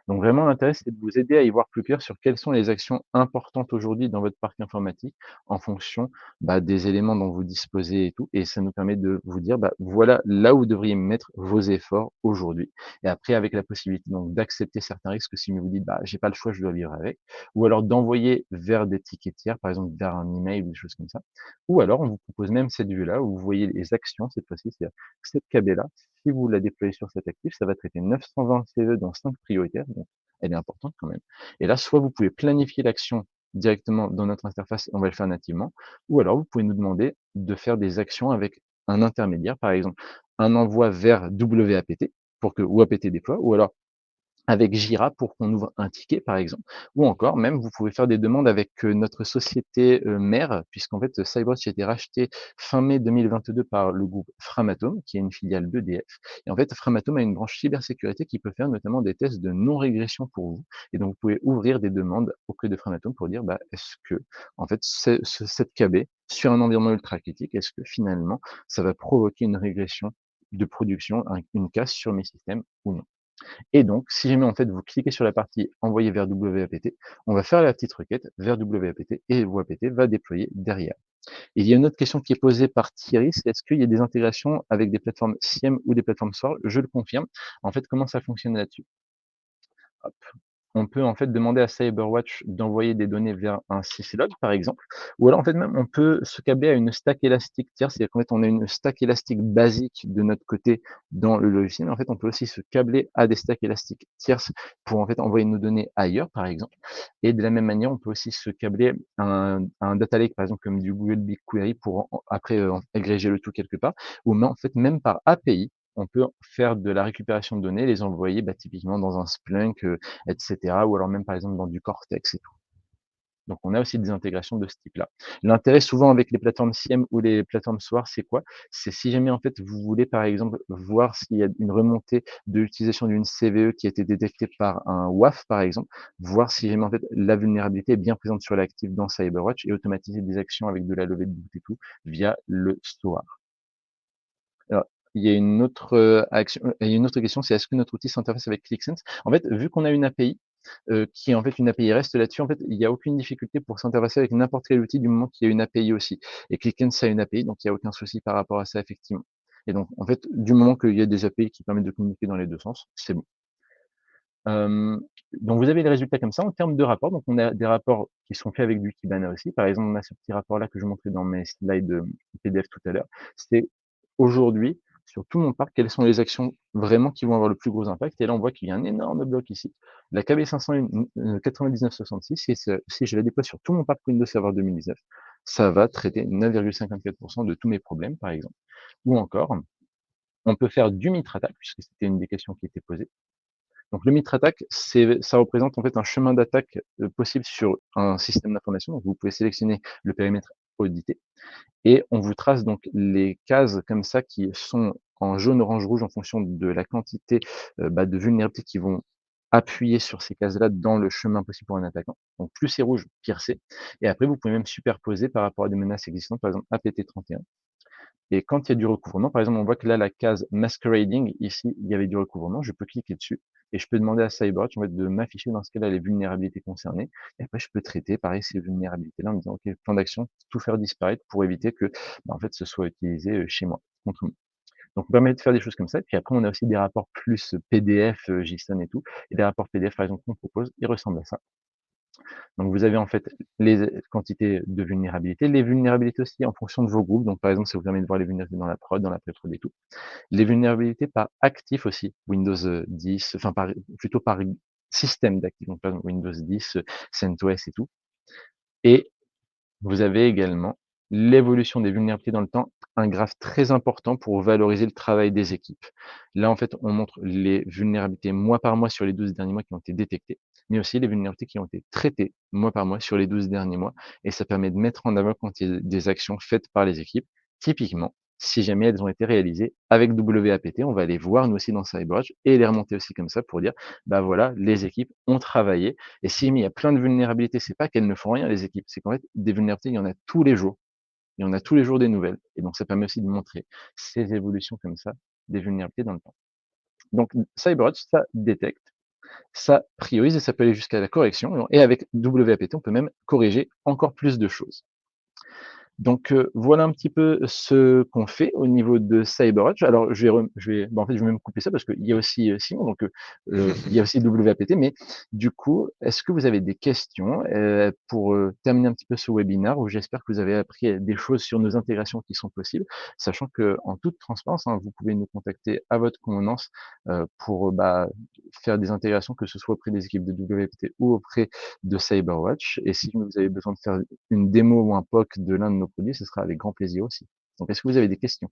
Donc vraiment, l'intérêt, c'est de vous aider à y voir plus clair sur quelles sont les actions importantes aujourd'hui dans votre parc informatique en fonction des éléments dont vous disposez et tout. Et ça nous permet de vous dire, voilà là où vous devriez mettre vos efforts aujourd'hui. Et après, avec la possibilité donc d'accepter certains risques si vous dites, j'ai pas le choix, je dois vivre avec. Ou alors d'envoyer vers des tickets tiers, par exemple vers un email ou des choses comme ça. Ou alors, on vous propose même cette vue-là où vous voyez les actions cette fois-ci, c'est-à-dire cette KB-là, si vous la déployez sur cet actif, ça va traiter 920 CVE dans 5 prioritaires, donc elle est importante quand même. Et là, soit vous pouvez planifier l'action directement dans notre interface, on va le faire nativement, ou alors vous pouvez nous demander de faire des actions avec un intermédiaire, par exemple un envoi vers WAPT pour que WAPT déploie, ou alors avec Jira pour qu'on ouvre un ticket, par exemple, ou encore même vous pouvez faire des demandes avec notre société mère, puisqu'en fait CyberWatch a été racheté fin mai 2022 par le groupe Framatome, qui est une filiale d'EDF. Et en fait, Framatome a une branche cybersécurité qui peut faire notamment des tests de non-régression pour vous. Et donc, vous pouvez ouvrir des demandes auprès de Framatome pour dire, est-ce que, en fait, cette KB sur un environnement ultra critique, est-ce que finalement, ça va provoquer une régression de production, une casse sur mes systèmes ou non. Et donc, si jamais en fait vous cliquez sur la partie envoyer vers WAPT, on va faire la petite requête vers WAPT et WAPT va déployer derrière. Et il y a une autre question qui est posée par Thierry, c'est est-ce qu'il y a des intégrations avec des plateformes SIEM ou des plateformes SOAR? Je le confirme. En fait, comment ça fonctionne là-dessus? Hop. On peut en fait demander à CyberWatch d'envoyer des données vers un syslog, par exemple, ou alors en fait même on peut se câbler à une stack élastique tierce, c'est-à-dire qu'en fait on a une stack élastique basique de notre côté dans le logiciel, mais en fait on peut aussi se câbler à des stacks élastiques tierces pour en fait envoyer nos données ailleurs, par exemple. Et de la même manière, on peut aussi se câbler à un data lake, par exemple comme du Google BigQuery pour après agréger le tout quelque part, ou en fait même par API, on peut faire de la récupération de données, les envoyer typiquement dans un Splunk, etc. Ou alors même par exemple dans du Cortex et tout. Donc on a aussi des intégrations de ce type-là. L'intérêt souvent avec les plateformes SIEM ou les plateformes SOAR, c'est quoi? C'est si jamais en fait vous voulez par exemple voir s'il y a une remontée de l'utilisation d'une CVE qui a été détectée par un WAF par exemple, voir si jamais en fait la vulnérabilité est bien présente sur l'actif dans CyberWatch et automatiser des actions avec de la levée de doute et tout via le SOAR. Alors, il y a une autre il y a une autre question, c'est est-ce que notre outil s'interface avec ClickSense? En fait, vu qu'on a une API, qui est en fait une API REST là-dessus, en fait, il n'y a aucune difficulté pour s'interfacer avec n'importe quel outil du moment qu'il y a une API aussi. Et ClickSense a une API, donc il n'y a aucun souci par rapport à ça, effectivement. Et donc, en fait, du moment qu'il y a des API qui permettent de communiquer dans les deux sens, c'est bon. Donc vous avez les résultats comme ça. En termes de rapports, donc on a des rapports qui sont faits avec du Kibana aussi. Par exemple, on a ce petit rapport-là que je montrais dans mes slides PDF tout à l'heure. C'est aujourd'hui, sur tout mon parc, quelles sont les actions vraiment qui vont avoir le plus gros impact. Et là, on voit qu'il y a un énorme bloc ici. La KB500 9966, si je la déploie sur tout mon parc Windows Server 2019, ça va traiter 9,54% de tous mes problèmes, par exemple. Ou encore, on peut faire du Mitrata, puisque c'était une des questions qui était posée. Donc le Mitre attaque, ça représente en fait un chemin d'attaque possible sur un système d'information. Donc vous pouvez sélectionner le périmètre audité et on vous trace donc les cases comme ça qui sont en jaune, orange, rouge en fonction de la quantité de vulnérabilités qui vont appuyer sur ces cases-là dans le chemin possible pour un attaquant. Donc plus c'est rouge, pire c'est. Et après, vous pouvez même superposer par rapport à des menaces existantes, par exemple APT31. Et quand il y a du recouvrement, par exemple, on voit que là, la case masquerading, ici, il y avait du recouvrement, je peux cliquer dessus et je peux demander à CyberWatch en fait, de m'afficher dans ce cas-là les vulnérabilités concernées. Et après, je peux traiter, pareil, ces vulnérabilités-là en me disant, OK, plan d'action, tout faire disparaître pour éviter que, en fait, ce soit utilisé chez moi, contre moi. Donc, on permet de faire des choses comme ça. Et puis après, on a aussi des rapports plus PDF, JSON et tout. Et des rapports PDF, par exemple, qu'on propose, ils ressemblent à ça. Donc vous avez en fait les quantités de vulnérabilité, les vulnérabilités aussi en fonction de vos groupes. Donc par exemple, ça vous permet de voir les vulnérabilités dans la prod, dans la pré-prod et tout. Les vulnérabilités par actif aussi, Windows 10, enfin plutôt par système d'actifs, donc par exemple Windows 10, CentOS et tout. Et vous avez également l'évolution des vulnérabilités dans le temps, un graphe très important pour valoriser le travail des équipes. Là, en fait, on montre les vulnérabilités mois par mois sur les 12 derniers mois qui ont été détectées, mais aussi les vulnérabilités qui ont été traitées mois par mois sur les 12 derniers mois. Et ça permet de mettre en avant quand il y a des actions faites par les équipes. Typiquement, si jamais elles ont été réalisées avec WAPT, on va les voir nous aussi dans CyberWatch et les remonter aussi comme ça pour dire, bah voilà, les équipes ont travaillé et s'il y a plein de vulnérabilités, c'est pas qu'elles ne font rien, les équipes, c'est qu'en fait, des vulnérabilités, il y en a tous les jours. Il y en a tous les jours des nouvelles. Et donc, ça permet aussi de montrer ces évolutions comme ça, des vulnérabilités dans le temps. Donc, CyberWatch, ça détecte, ça priorise et ça peut aller jusqu'à la correction. Et avec WAPT, on peut même corriger encore plus de choses. Donc voilà un petit peu ce qu'on fait au niveau de CyberWatch. Alors en fait, je vais même couper ça parce qu'il y a aussi Simon, donc il y a aussi WAPT. Mais du coup, est-ce que vous avez des questions pour terminer un petit peu ce webinaire où j'espère que vous avez appris des choses sur nos intégrations qui sont possibles, sachant que en toute transparence, hein, vous pouvez nous contacter à votre convenance pour faire des intégrations, que ce soit auprès des équipes de WAPT ou auprès de CyberWatch. Et si vous avez besoin de faire une démo ou un POC de l'un de nos produits, ce sera avec grand plaisir aussi. Donc, est-ce que vous avez des questions?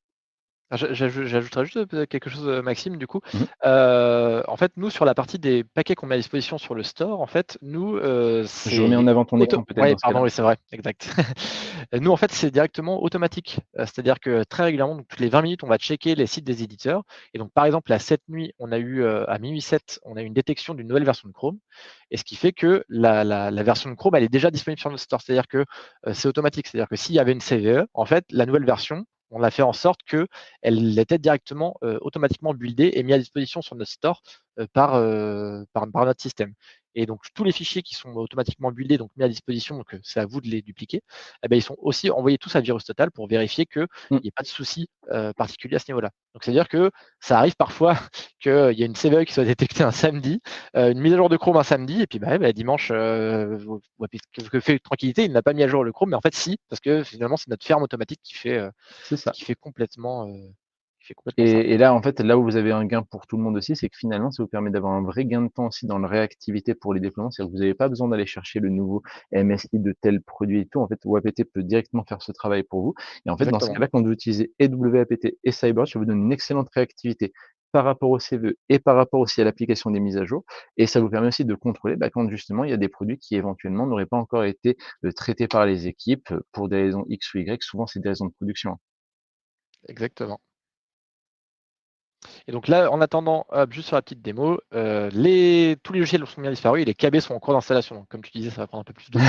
J'ajouterais juste quelque chose, Maxime, du coup. Mmh. En fait, nous, sur la partie des paquets qu'on met à disposition sur le store, en fait, nous, Je remets en c'est avant ton écran peut-être ouais, dans ce cas-là. pardon, oui, c'est vrai, exact. Nous, en fait, c'est directement automatique. C'est-à-dire que très régulièrement, donc toutes les 20 minutes, on va checker les sites des éditeurs. Et donc, par exemple, là, cette nuit, on a eu, à minuit 07, on a eu une détection d'une nouvelle version de Chrome. Et ce qui fait que la version de Chrome, elle est déjà disponible sur notre store. C'est-à-dire que c'est automatique. C'est-à-dire que s'il y avait une CVE, en fait, la nouvelle version, on a fait en sorte qu'elle était directement automatiquement buildée et mise à disposition sur notre store par notre système. Et donc tous les fichiers qui sont automatiquement buildés, donc mis à disposition, donc c'est à vous de les dupliquer, eh ben, ils sont aussi envoyés tous à Virus Total pour vérifier qu'il Mmh. n'y ait pas de souci particulier à ce niveau-là. Donc c'est-à-dire que ça arrive parfois qu'il y a une CVE qui soit détectée un samedi, une mise à jour de Chrome un samedi, et puis dimanche, que fait Tranquillité, il n'a pas mis à jour le Chrome, mais en fait si, parce que finalement c'est notre ferme automatique C'est ça. qui fait complètement, ça. Et là, en fait, là où vous avez un gain pour tout le monde aussi, c'est que finalement, ça vous permet d'avoir un vrai gain de temps aussi dans la réactivité pour les déploiements. C'est-à-dire que vous n'avez pas besoin d'aller chercher le nouveau MSI de tel produit et tout. En fait, WAPT peut directement faire ce travail pour vous. Et en fait, dans ce Exactement. cas-là, quand vous utilisez et WAPT et CyberWatch, ça vous donne une excellente réactivité par rapport au CVE et par rapport aussi à l'application des mises à jour. Et ça vous permet aussi de contrôler quand justement il y a des produits qui éventuellement n'auraient pas encore été traités par les équipes pour des raisons X ou Y. Souvent, c'est des raisons de production. Exactement. Et donc là, en attendant, hop, juste sur la petite démo, tous les logiciels sont bien disparus et les KB sont en cours d'installation. Donc comme tu disais, ça va prendre un peu plus de temps.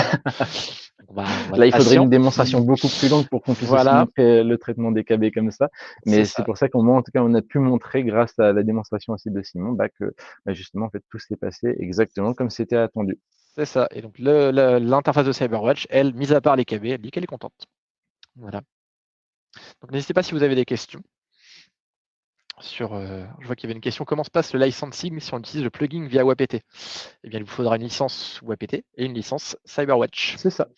Donc on va être Là, il faudrait patient. une démonstration beaucoup plus longue pour qu'on puisse aussi Voilà, montrer le traitement des KB comme ça. c'est Mais c'est ça, pour ça qu'au moins, en tout cas, on a pu montrer grâce à la démonstration aussi de Simon, que justement, en fait, tout s'est passé exactement comme c'était attendu. c'est ça. Et donc l'interface de CyberWatch, elle, mis à part les KB, elle dit qu'elle est contente. Voilà. Donc n'hésitez pas si vous avez des questions. Je vois qu'il y avait une question, comment se passe le licensing si on utilise le plugin via WAPT? Eh bien, il vous faudra une licence WAPT et une licence CyberWatch. C'est ça.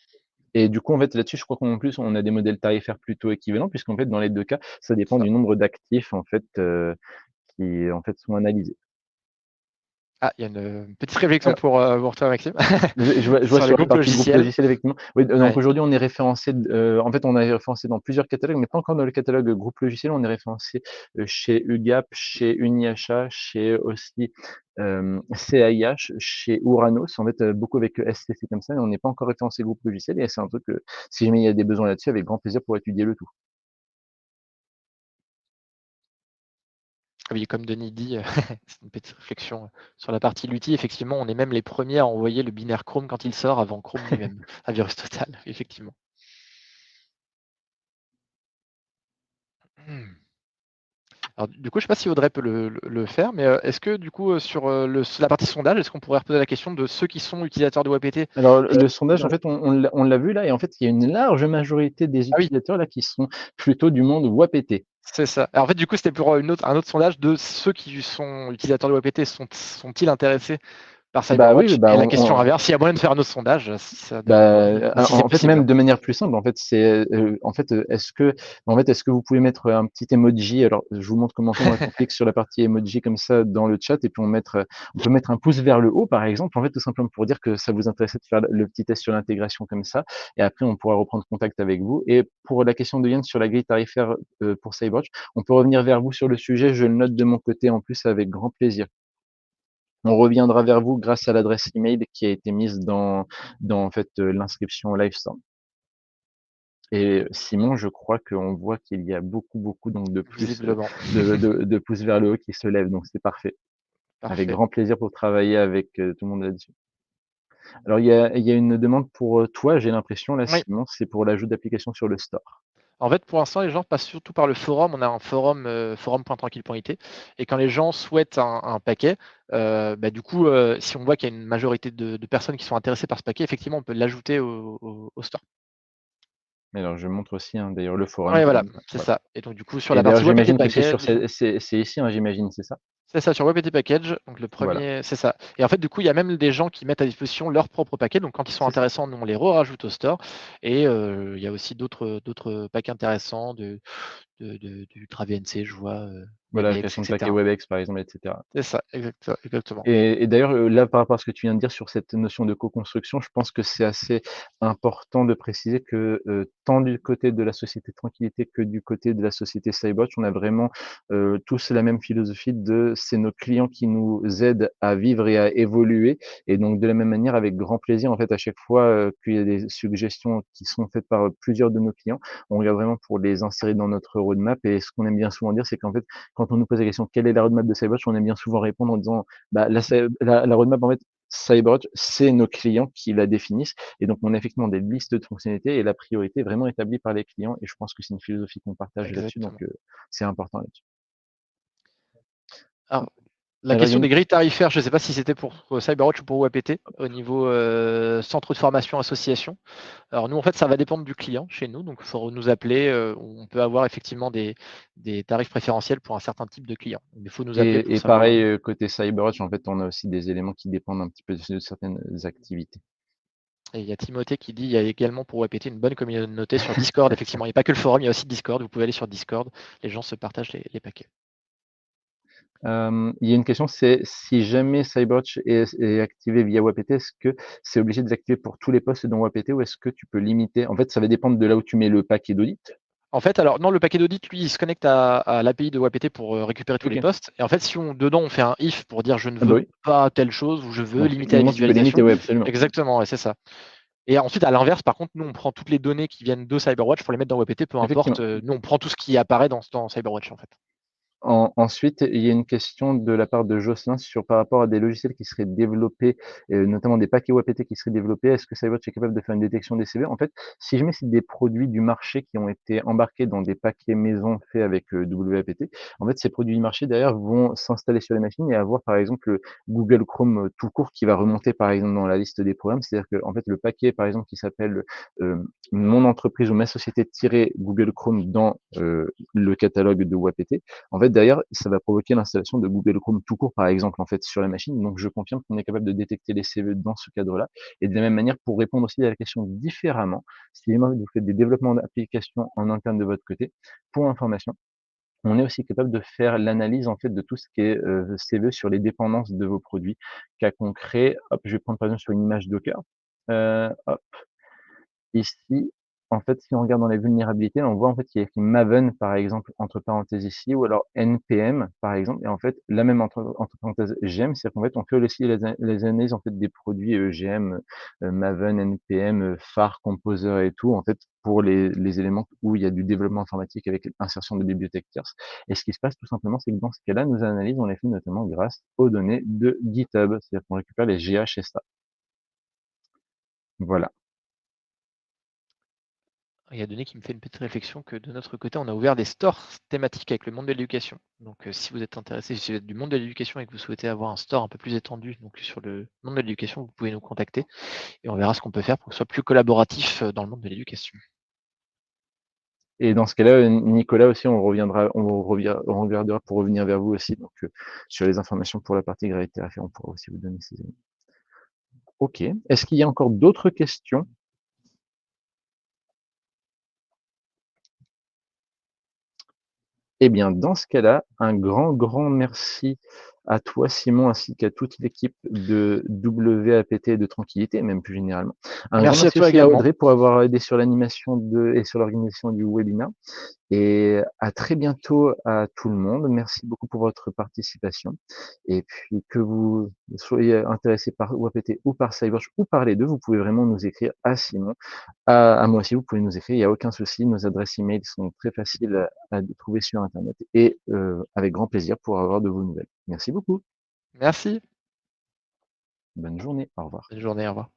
Et du coup, en fait, là-dessus, je crois qu'en plus, on a des modèles tarifaires plutôt équivalents, puisqu'en fait, dans les 2 cas, ça dépend Ça. du nombre d'actifs, en fait, qui, en fait, sont analysés. Ah, il y a une petite réflexion pour toi, Maxime. Je vois Sur les sur la groupes partie groupe logiciels. logiciel effectivement. Oui, donc Ouais. aujourd'hui on est référencé, en fait on est référencé dans plusieurs catalogues, mais pas encore dans le catalogue groupe logiciel. On est référencé, chez UGAP, chez Uniachat, chez aussi, CAIH, chez Ouranos, en fait, beaucoup avec SCC comme ça, mais on n'est pas encore référencé groupe logiciel et c'est un truc que si jamais il y a des besoins là-dessus, avec grand plaisir pour étudier le tout. Oui, comme Denis dit, c'est une petite réflexion sur la partie Lutty. Effectivement, on est même les premiers à envoyer le binaire Chrome quand il sort avant Chrome lui-même, à VirusTotal, effectivement. Mmh. Alors, du coup, je ne sais pas si Audrey peut le faire, mais est-ce que du coup, sur la partie sondage, est-ce qu'on pourrait reposer la question de ceux qui sont utilisateurs de WebPT? Alors le sondage en fait on l'a vu là et en fait il y a une large majorité des Ah oui, utilisateurs là qui sont plutôt du monde WAPT. c'est ça. Alors, en fait, du coup, c'était pour un autre sondage de ceux qui sont utilisateurs de WebPT, sont-ils intéressés par Bah oui, CyberWatch? bah Et la question on inverse, s'il y a moyen de faire un autre sondage, si ça si c'est en fait, possible. même de manière plus simple, en fait, c'est, en fait, est-ce que vous pouvez mettre un petit emoji? Alors, je vous montre comment on fait. On clique sur la partie emoji comme ça dans le chat et puis on peut mettre un pouce vers le haut, par exemple, en fait, tout simplement pour dire que ça vous intéressait de faire le petit test sur l'intégration comme ça et après on pourra reprendre contact avec vous et pour la question de Yann sur la grille tarifaire, pour Cyberwatch, on peut revenir vers vous sur le sujet. Je le note de mon côté en plus avec grand plaisir. On reviendra vers vous grâce à l'adresse email qui a été mise dans en fait, l'inscription au Livestorm. Et Simon, je crois qu'on voit qu'il y a beaucoup donc de plus, Visiblement. de pouces vers le haut qui se lèvent, donc c'est parfait. Avec Parfait. grand plaisir pour travailler avec, tout le monde là-dessus. Alors il y a une demande pour, toi, j'ai l'impression là Oui. Simon, c'est pour l'ajout d'applications sur le store. En fait, pour l'instant, les gens passent surtout par le forum. On a un forum, forum.tranquille.it, et quand les gens souhaitent un paquet, bah, du coup, si on voit qu'il y a une majorité de personnes qui sont intéressées par ce paquet, effectivement, on peut l'ajouter au store. Mais alors je montre aussi, hein, d'ailleurs le forum Ouais, voilà, comme c'est voilà. ça, et donc du coup, sur Et la d'ailleurs partie WebPT j'imagine que c'est sur Package. c'est ici, hein, j'imagine, c'est ça? C'est ça, sur WebPT Package, donc le Voilà, premier, c'est ça. Et en fait, du coup, il y a même des gens qui mettent à disposition leur propre paquet. Donc, quand ils sont c'est ça. intéressants, nous, on les rajoute au store. Et il y a aussi d'autres paquets intéressants d'Ultra VNC, je vois, Voilà, WebEx, création de paquets etc. WebEx par exemple et cetera. C'est ça, exactement. Et d'ailleurs, là, par rapport à ce que tu viens de dire sur cette notion de co-construction, je pense que c'est assez important de préciser que, tant du côté de la société Tranquillité que du côté de la société Cybotch, on a vraiment, tous la même philosophie de c'est nos clients qui nous aident à vivre et à évoluer et donc de la même manière, avec grand plaisir, en fait, à chaque fois, qu'il y a des suggestions qui sont faites par, plusieurs de nos clients, on regarde vraiment pour les insérer dans notre roadmap et ce qu'on aime bien souvent dire, c'est qu'en fait, quand on nous pose la question: «Quelle est la roadmap de Cybotch?» on aime bien souvent répondre en disant: bah, la roadmap, en fait, CyberWatch, c'est nos clients qui la définissent et donc on a effectivement des listes de fonctionnalités et la priorité est vraiment établie par les clients et je pense que c'est une philosophie qu'on partage là-dessus donc Exactement. c'est important là-dessus. Alors, la Alors il y a question une des grilles tarifaires, je ne sais pas si c'était pour CyberWatch ou pour WebPT, au niveau centre de formation, association. Alors nous, en fait, ça va dépendre du client chez nous, donc il faut nous appeler. On peut avoir effectivement des tarifs préférentiels pour un certain type de client. Il faut nous appeler pour et savoir. pareil, côté CyberWatch, en fait, on a aussi des éléments qui dépendent un petit peu de certaines activités. Et il y a Timothée qui dit il y a également pour WebPT une bonne communauté sur Discord. Effectivement, il n'y a pas que le forum, il y a aussi Discord. Vous pouvez aller sur Discord. Les gens se partagent les paquets. Il y a une question, c'est si jamais CyberWatch est activé via WebPT, est-ce que c'est obligé de l'activer pour tous les postes dans WebPT ou est-ce que tu peux limiter? En fait, ça va dépendre de là où tu mets le paquet d'audit. En fait, alors non, le paquet d'audit, lui, il se connecte à l'API de WebPT pour récupérer tous les OK. postes. Et en fait, si dedans on fait un if pour dire je ne Ah bah veux oui. pas telle chose ou je veux Donc limiter la techniquement, tu peux limiter, visualisation. ouais, absolument. Exactement, ouais, c'est ça. Et ensuite, à l'inverse, par contre, nous, on prend toutes les données qui viennent de CyberWatch pour les mettre dans WebPT, peu importe. Effectivement. Nous, on prend tout ce qui apparaît dans CyberWatch, en fait. Ensuite, il y a une question de la part de Jocelyn sur par rapport à des logiciels qui seraient développés, notamment des paquets WebPT qui seraient développés. Est-ce que CyberWatch est capable de faire une détection des CV? En fait, si jamais c'est des produits du marché qui ont été embarqués dans des paquets maison faits avec, WPT, en fait, ces produits du marché derrière vont s'installer sur les machines et avoir par exemple, Google Chrome, tout court qui va remonter par exemple dans la liste des programmes. C'est-à-dire qu'en fait, le paquet par exemple qui s'appelle, mon entreprise ou ma société Google Chrome dans, le catalogue de WPT, en fait, derrière, ça va provoquer l'installation de Google Chrome tout court, par exemple, en fait, sur la machine. Donc, je confirme qu'on est capable de détecter les CV dans ce cadre-là. Et de la même manière, pour répondre aussi à la question différemment, si vous faites des développements d'applications en interne de votre côté, pour information, On est aussi capable de faire l'analyse en fait de tout ce qui est CVE sur les dépendances de vos produits. Cas concret, hop, je vais prendre par exemple sur une image Docker. Hop, ici, en fait, si on regarde dans les vulnérabilités, on voit en fait qu'il y a écrit Maven par exemple entre parenthèses ici, ou alors NPM par exemple, et en fait la même entre parenthèses GM, c'est-à-dire qu'en fait on fait aussi les analyses en fait des produits GM, Maven, NPM, Phare, Composer et tout, en fait pour les éléments où il y a du développement informatique avec insertion de bibliothèques tierces. Et ce qui se passe tout simplement, c'est que dans ce cas-là, nos analyses, on les fait notamment grâce aux données de GitHub, c'est-à-dire qu'on récupère les GHSA. Voilà. Il y a Denis qui me fait une petite réflexion que de notre côté, on a ouvert des stores thématiques avec le monde de l'éducation. Donc, si vous êtes intéressé, si vous êtes du monde de l'éducation et que vous souhaitez avoir un store un peu plus étendu donc sur le monde de l'éducation, vous pouvez nous contacter et on verra ce qu'on peut faire pour que ce soit plus collaboratif dans le monde de l'éducation. Et dans ce cas-là, Nicolas aussi, on regardera pour revenir vers vous aussi, donc sur les informations pour la partie gravité on pourra aussi vous donner ces éléments. Ok. Est-ce qu'il y a encore d'autres questions? Eh bien, dans ce cas-là, un grand merci à toi, Simon, ainsi qu'à toute l'équipe de WAPT et de Tranquillité, même plus généralement. Un grand Merci à merci toi aussi à également. Audrey pour avoir aidé sur l'animation et sur l'organisation du webinaire. Et à très bientôt à tout le monde. Merci beaucoup pour votre participation. Et puis que vous soyez intéressé par WAPT ou par Cyberwatch ou par les deux, vous pouvez vraiment nous écrire à Simon. À moi aussi, vous pouvez nous écrire, il n'y a aucun souci. Nos adresses email sont très faciles à trouver sur Internet et avec grand plaisir pour avoir de vos nouvelles. Merci beaucoup. Merci. Bonne journée. Au revoir. Bonne journée, au revoir.